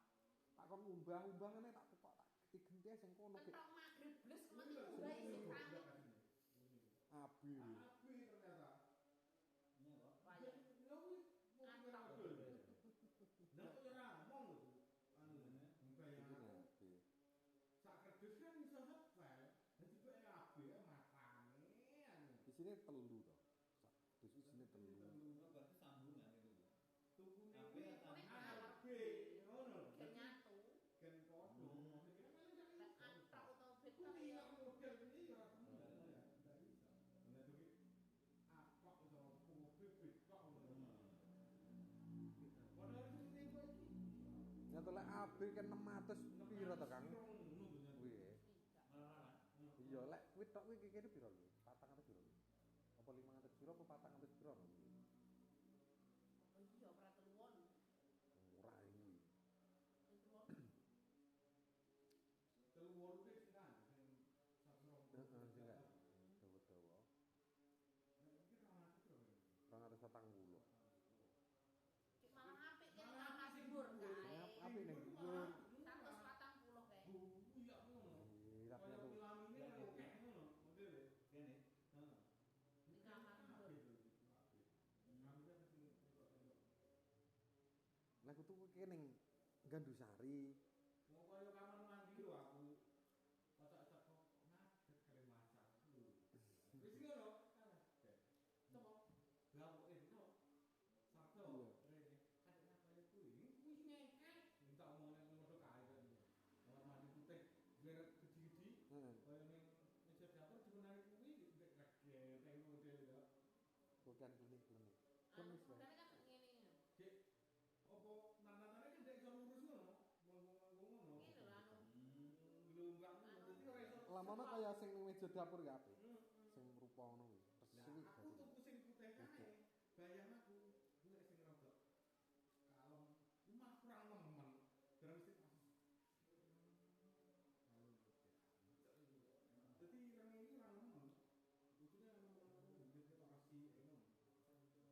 Tak kon ngumbah-umbah ngene tak kok tak digenti sing kono. Kentok magrib bles mati ngumbah isi keramik. Abi. Abi ternyata. Iya kok. Wayah. Lho kuwi mobil mobil. Lah kok ora ngomong lho. Anu ngene mbayang aku. Sak kerdus kan iso sepel. Dadi pek abi matane anu. Isine telu to. Sak kerdus isine telu. Berarti sambungan itu. Tukune kuwi abi ngono. Gen nyatu. Gen padha. Maksudnya paling gak iso. Antok utawa betok ya. Model ini ya ora temu. Ndak iso. Nek iki apok iso mobil betok ngono. Padahal seperti kowe iki. Nyatole abi kan 600 piro to, Kang? Iya, lek kuwi tok kuwi kene piro lho? 400 piro lho? Apa 500 piro apa 400 piro lho? Oh iya, ora teluwon. Ora iki. Teluwon kuwi sing kan sing sasro. Heeh, sing dawa-dawa. Nek iki 200 piro? 240. Cek malah apik kan kamar dhuwur kae. Apik ning dhuwur. 140 kae. Iya ngono. Kaya pilamine akeh ngono modele. Kene. Heeh. Ning kamar dhuwur. Kamar sing tendok-tendok. Lah kutu kuwi ning Gandusari. Wong kaya kamar mandi lho aku. Kocok-kocok ngadeg kare masak. Wis ngono. Coba. Lah kok itu Sabtu. Rene. Kadek kaya kuwi. Kuwi ngekek. Minta omongane ngono kae kok. Kamar mandi putih. Biar gede-gede. Kaya ning meja dapur dimenani kuwi ndek regel kayak model ya. Bukan klinik-klinik. Kan wis kan ngene. Dek, apa nanane kan ndek iso lurus ngono. Manggung-manggung ngono. Lamono kaya sing ning meja dapur gak apik. Sing rupa ngono kuwi. Resik Aku tuku sing putih kae. Bayang aku golek sing rodok kalem. Rumah kurang nemen. Barang sing Jadi rene iki ora nemen. Bojone ora nemen ndek orasi ngono. Sing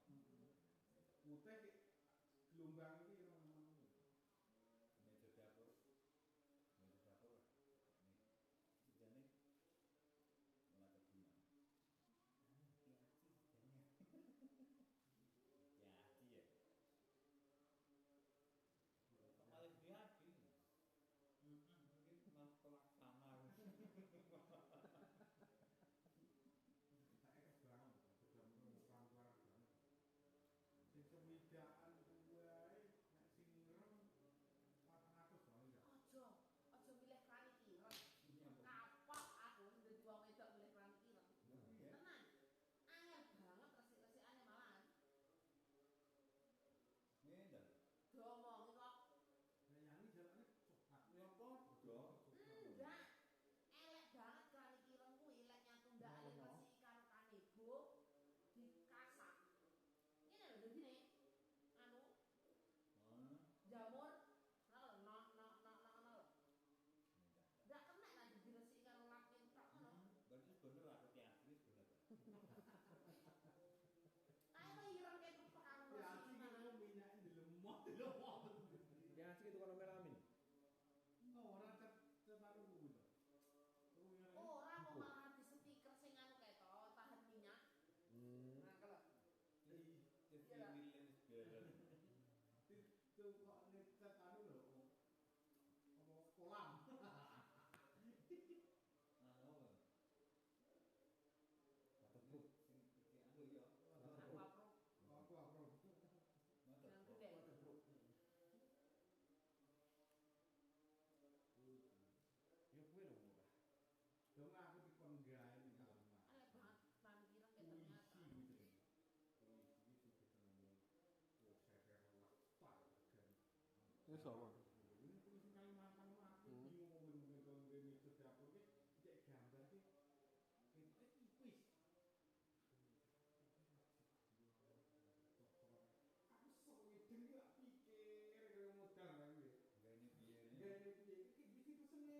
bilang ya. Putih gelombang iki ora nemen. Meja dapur. Meja dapur. Nih. Sejane malah kebunan. Ya. Malah hati. Mungkin mas pelaksana. Saya keserangan, sudah menemukan keluarga. Sing semidaan wae nek sing ngrem 400 wae enggak. Aja milih krani ireng. Kapok aku dadi wong wedok milih krani ireng. Tenan. Angel banget resik-resikane malahan. Ngene. Diomongin kok. Bayani jalane cepat. Ya padha. Enggak. Elek banget krani ireng kuwi lek nyatu ndak ale resiki karo kanebo dikasak. Ngene lho dadine. Anu. Jamur. Ndak kena lagi diresiki karo lapin tok ngono. Berarti bener aku teatris bener. Ayo ireng kek kok aku Ya iki ngono minyak dilemot. Ya asik itu kalau melamin. Ora cetaru kuwi to. Ora kok malah di stiker sing anu kae to, tahan minyak. Nah, kalau Iya. Itu kok ngecat anu lho. Apa kolam. Waterproof sing iki anu ya. Aku. yang gede. Ya kuwi lho murah. Dong aku dikon gawe ning kamar. Aneh banget, ban kirang kayak ternyata. Wis apa? Ini polisi Kalimantan aku bingung mungkin kalau ngene dapur ki cek gambar ki kita tipis. Aku seweden ki lak pikir kaya modal aku. Gane piye? Gane piye? Iki pesene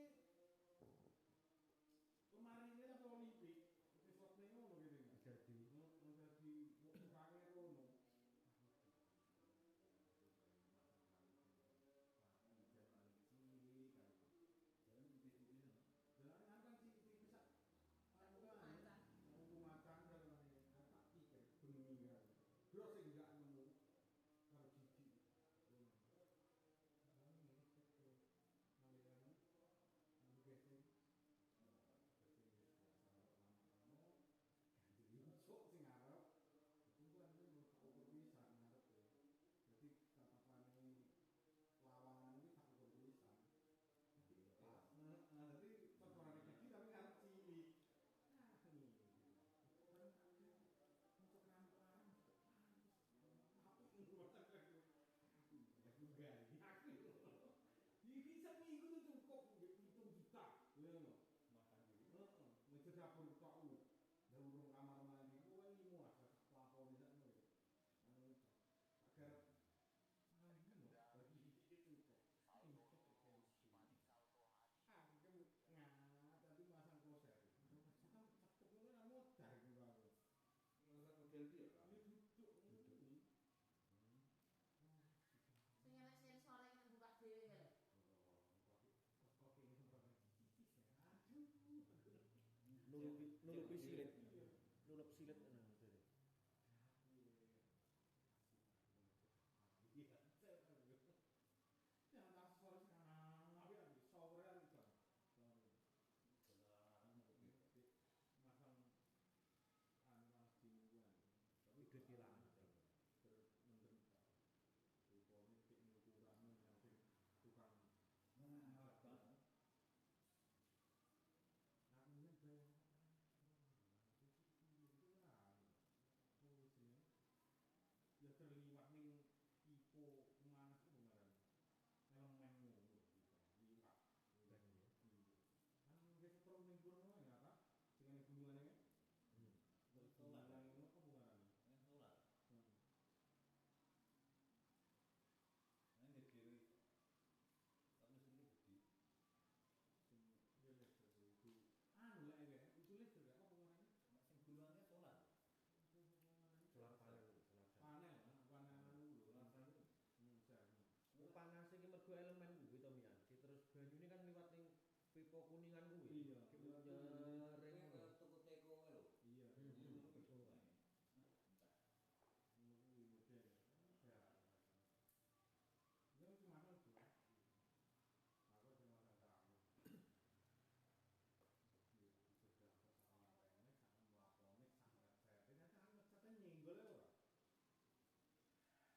kemarin ini apa Olimpik? Wis waktu ngono gitu. Jadi ukangnya ngono. Bro sing gak nemu karo jijik. Sok sing arep itu kan ukur pisan ngarep ya. Jadi tatapane lawangan iki tak ukur pisan. Jadi perkara iki tapi ngarep cilik. Ah ini. Untuk rampan. Tapi ngurus aku. Ya juga aku. Iki seminggu tuh cukup 7 juta. Lho. Makan diri. Heeh. Meja dapur tok lu. Lah urung kamar mandi ku kan limo lah lakon sak ngono. Anu agar mandi lho bagi itu kok. Aku tadi masang koser. Kan cepet ngono lah modar iku aku. Masa model piye? Ini duduk ngono. Sing enek sensore nang buka dhewe kae. Kok ini berapa titis ya? Aduh. Nulupi silit. Nulup silit ana dhewe. Iya, yang tak sore sekarang, tapi ada sore ada kan. Masang anak tinggal, Tapi duit hilang. menderita. Rupanya kayak ukuran yang tukang. Apa? Aku ini bayang. teko kuningan kuwi. Iya. Nyering ngono. Toko teko lho. Iya. Teko. Kuwi model. Ya. Yo cuma itu. Aku cuma tahu. Sudah persoalan ini sangat melakukan sangat saya. Ternyata anak nyenggol ya ora.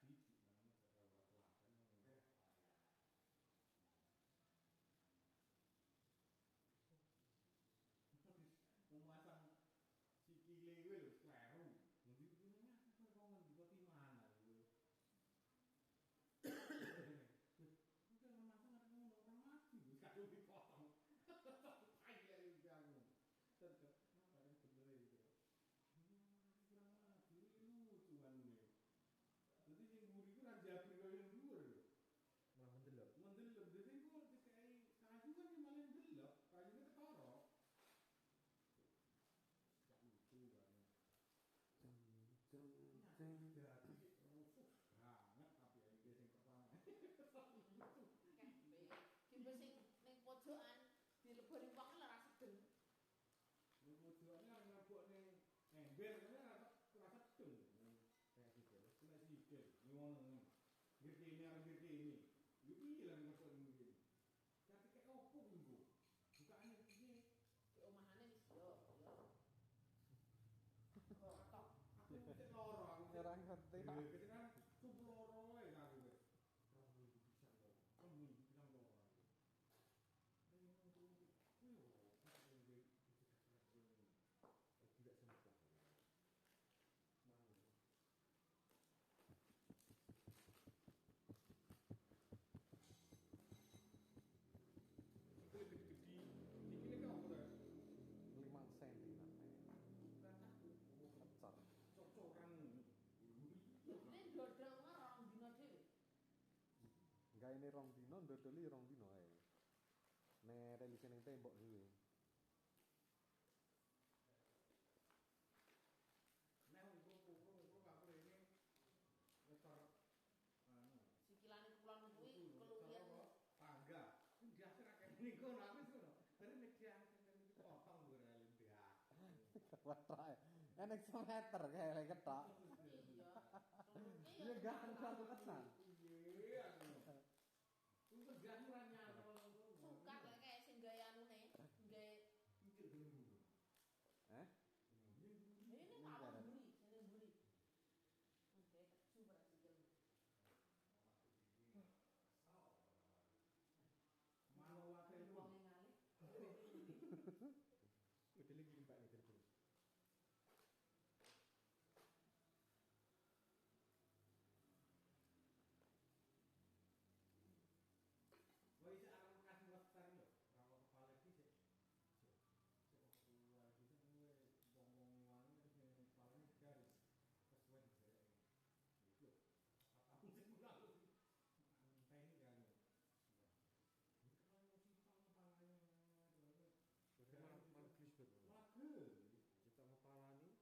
Biji namanya setelah telaten nyenggol. Memasang sikile kuwi lho kleru. Ngendi kuwi aku kok ngendi kok di mana kuwi. Udah memasang ada ngono orang mati wis kadung dipotong. Ayo iki aku. Tetep apa yang bener iki. Kurang mati lucu anune. Dadi sing mburi ku ra jabri koyo yang dhuwur lho. Malah mendelok. Mendelok dadi ku dikai kayu kan yang malah ndelok, kayune ketara. Gak lucu banget. Banget tapi iki sing pertama. Kipe sing ning pojokan dileboni wong ora sedeng. Lu tujuannya kan ngabokne ember kan ora sedeng. Kayak gitu. Kena sikil, ngono. Ngerti ini. Lu piye lah ngasok ngene. Tapi kayak opo nggo. Bukaane piye? Di omahane wis yo. Kok Aku mesti loro aku. Ora ngerti. Ketika tuh loro wae aku wis. Ora minggu pisan kok. Minggu pisan kok. Tidak sempat. Mau. Gede-gede. Sikile kok ora. 5 cm nate. Kecer. Cocoran. ning dodol mah rong dina dhewe. Gaene rong dino ndodoli rong dino ae. Nek relise ning tembok dhewe. Nek nggo aku rene ngetor anu. Sikilane kulon kuwi keluwihan. Tangga. Dia akhir akeh niku aku ngono. Terus nek dia akhir dipotong ora dia. Watrae. Enek 1 meter kayak ketok. Iya. Iya ganteng tenan. Iya. Ku tegah ora nyantol. Sukat lek kayak sing gawe anune, gawe Mikir dulu. Eh? ini awak mburi, sene mburi. Oke, kecu ora sikil. Mau wae Wong ngalih. Udah lagi Pak nih telepon. Woi sik arep kasih wester lho. Rawon kepala iki sik. Sik keluar iki sing kowe ngomong wangi sing kepalane garis. Kesuwen derek. Iku. Apa sing kurang. Anteni kan. Iki kan mesti kepalane. Malah glisbet. Magel. Kita ngepalani.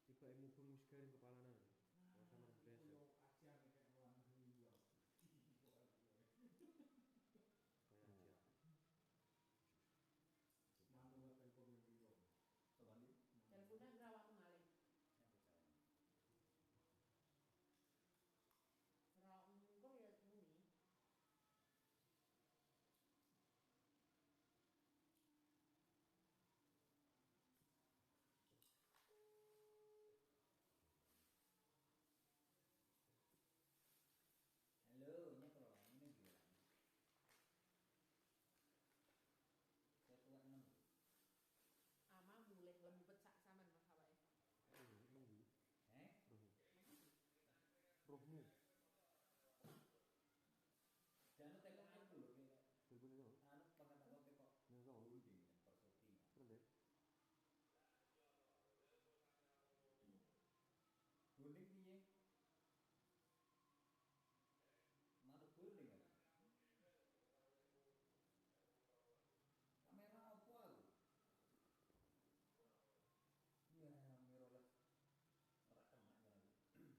Tiba mubur wis garing kepalane. Ora sama besok. Yo acian kayak orang dulu. Kayak aja. Manu telepon yang biru. Sopan iki. Telepone ngrawak ngalih. Ora engko ya muni. Halo, nyekro, ini bilang. Saya tua 6. Ama mulai lembu pecak sampean Mas awake. Nunggu. Eh? Rohmu. Dan teko aku lho kayak Telepon itu. anu pakai teko. Ning sono. Holding persuti. Terus. Guling piye? Manut guling kan? Kamera opo aku? Ya, mirrorless. Ora kena kan.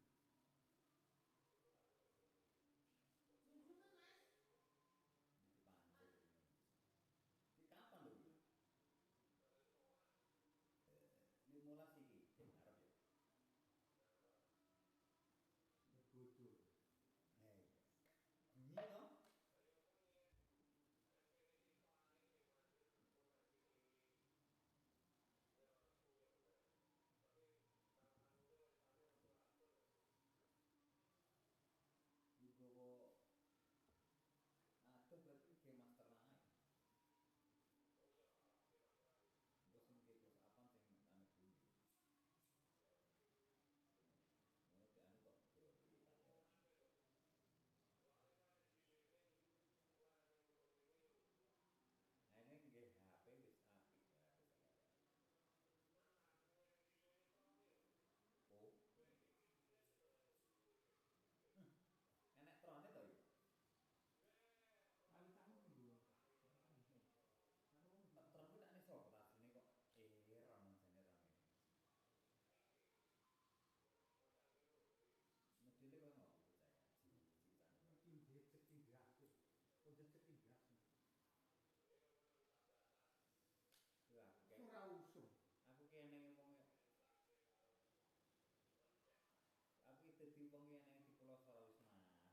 iki wong yen di Pulau Sora wis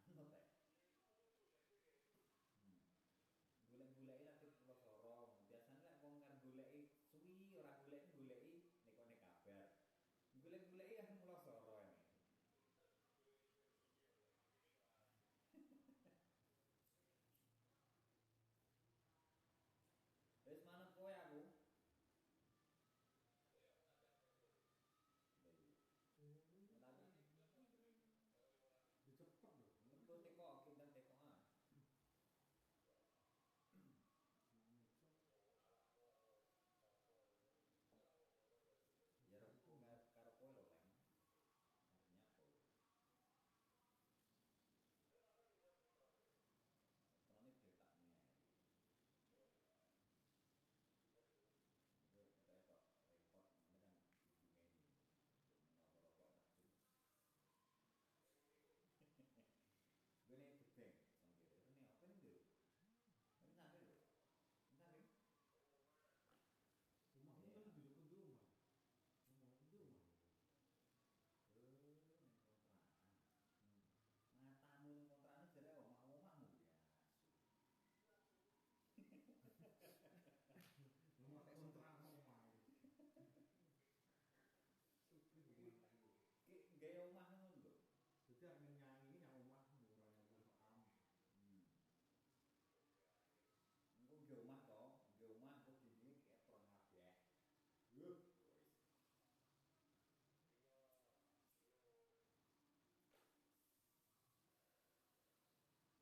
manut teh. Golek-goleki lagi Pulau Sora. Biasane lek wong kan goleki suwi ora goleki nekone kabar. Golek-goleki kan Pulau Sora ini. Wis manut kowe aku. Cepet lho. Engko teko kita tekoan. Ya aku karo kowe lho Leng. Artinya apa? Trone detaknya. Itu repot ini kan dibungeni. Rokok tak tuh. Gene gedeng sambil ini apa nih lho? Ini sampe lho. Bentar ya. Rumahmu kan duduk di rumah. Rumahmu di rumah. Ning kontrakan. Matamu ning kontrakan jare omah-omahmu ya. Rumah kontrakan rumah. Ki gawe omah ngono lho. Jadi arep nyanyi ini yang omahmu ora yang kontrakan. Engko gawe omah to, gawe omah kok dindinge ketron kabeh. Wis.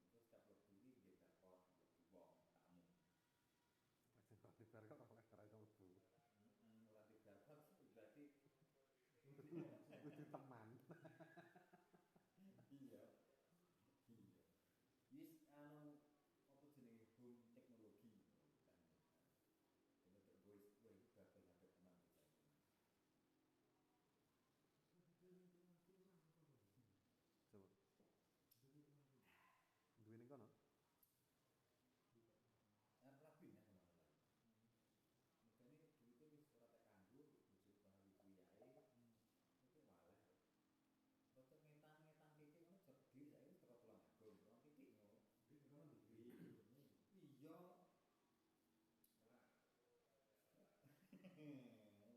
Terus tak lebu iki nggih bakal wong tamu. Sing kok dibar kok ora iso mlebu. Ora digarap berarti Kudu teman. iya. Iya. Wis anu apa jenenge home teknologi kan. Bentuk voice bakal ada teman kita. Coba. Duwe ning kono? Rapi nek ngono lho. Mekane duwite wis ora tak kanggo bojo bahari kuwi ae. Iku malah. Rada ngetan-ngetan titik ngono cerdi saiki wis teko Tulang Agung, ora titik ngono. Di kono di. Iya.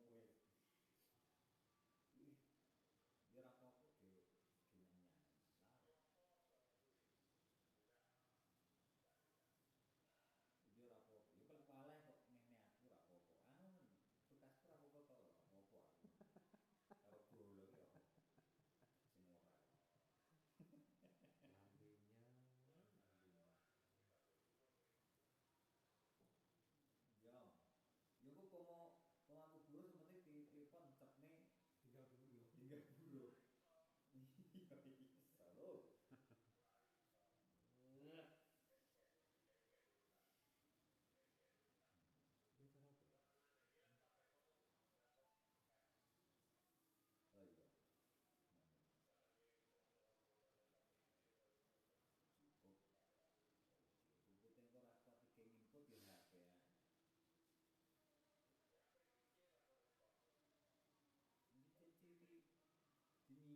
Wes. Ya ora apa-apa ge nyanyi. Dia ora apa-apa. Ya kalau kalah kok ngene aku ora apa-apa. Anu bekasku ora apa-apa to, ora apa-apa aku. Karo golo ya. Sing ora. Lambenya. Ya. Ya kok komo aku guru sementing telepon cepne Tinggal dulu. guru. Iya bisa lho. Ini cara apa? Oh iya. Cukup. Cukup yang kau rapat di input di HP ya. Ini ciri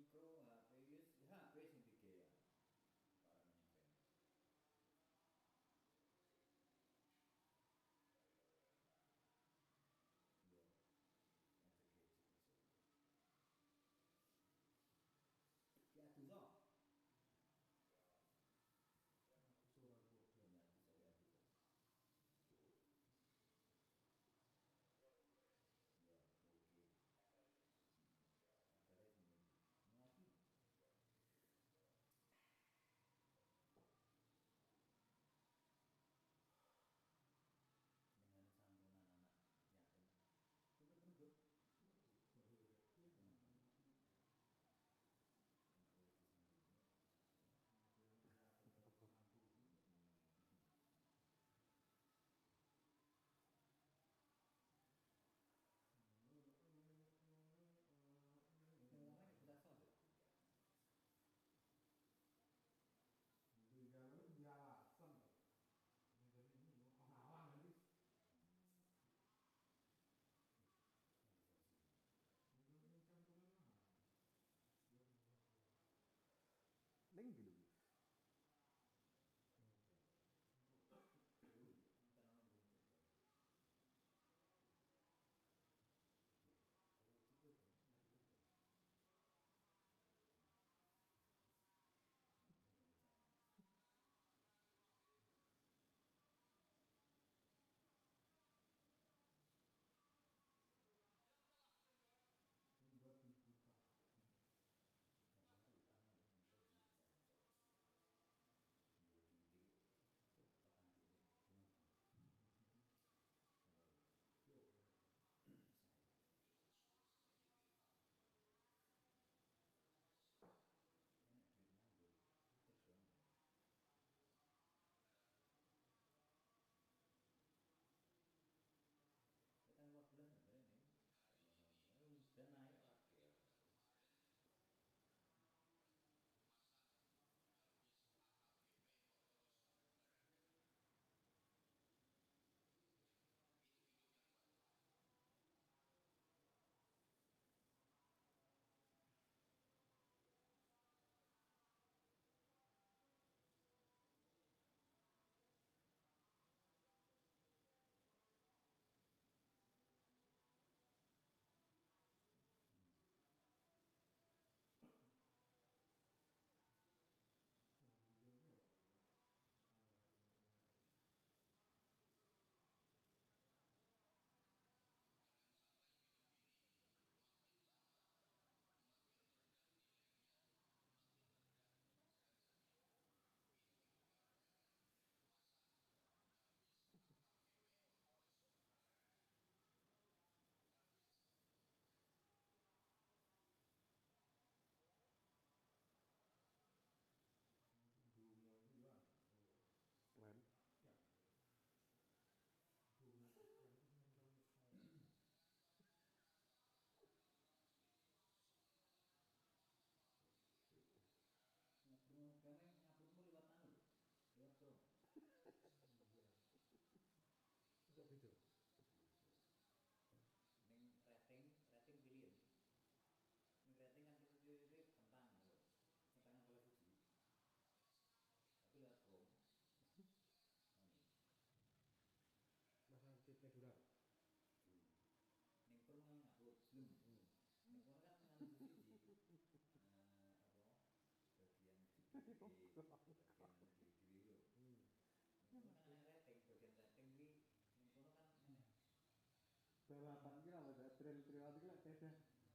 Balapan ki lho ada trail-trail iki lek beda.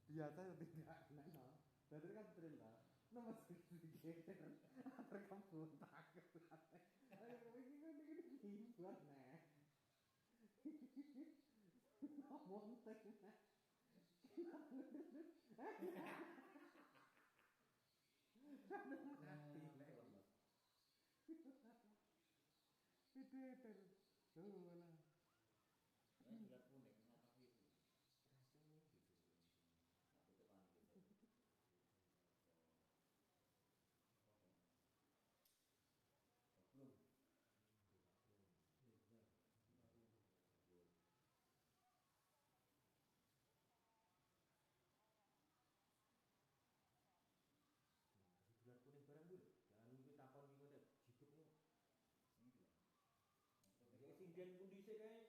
Biasa ya tidak enak no. Berarti kan trail lah. Nomor digeser. Rekam kontak. Ayo iki kan iki buat nek. Ngomong tek nek. Itu. Oh lah. Bulan kuning barang dulu. Jangan mungkin takon iki kok jibuk. Iki sinden pundi sih kae?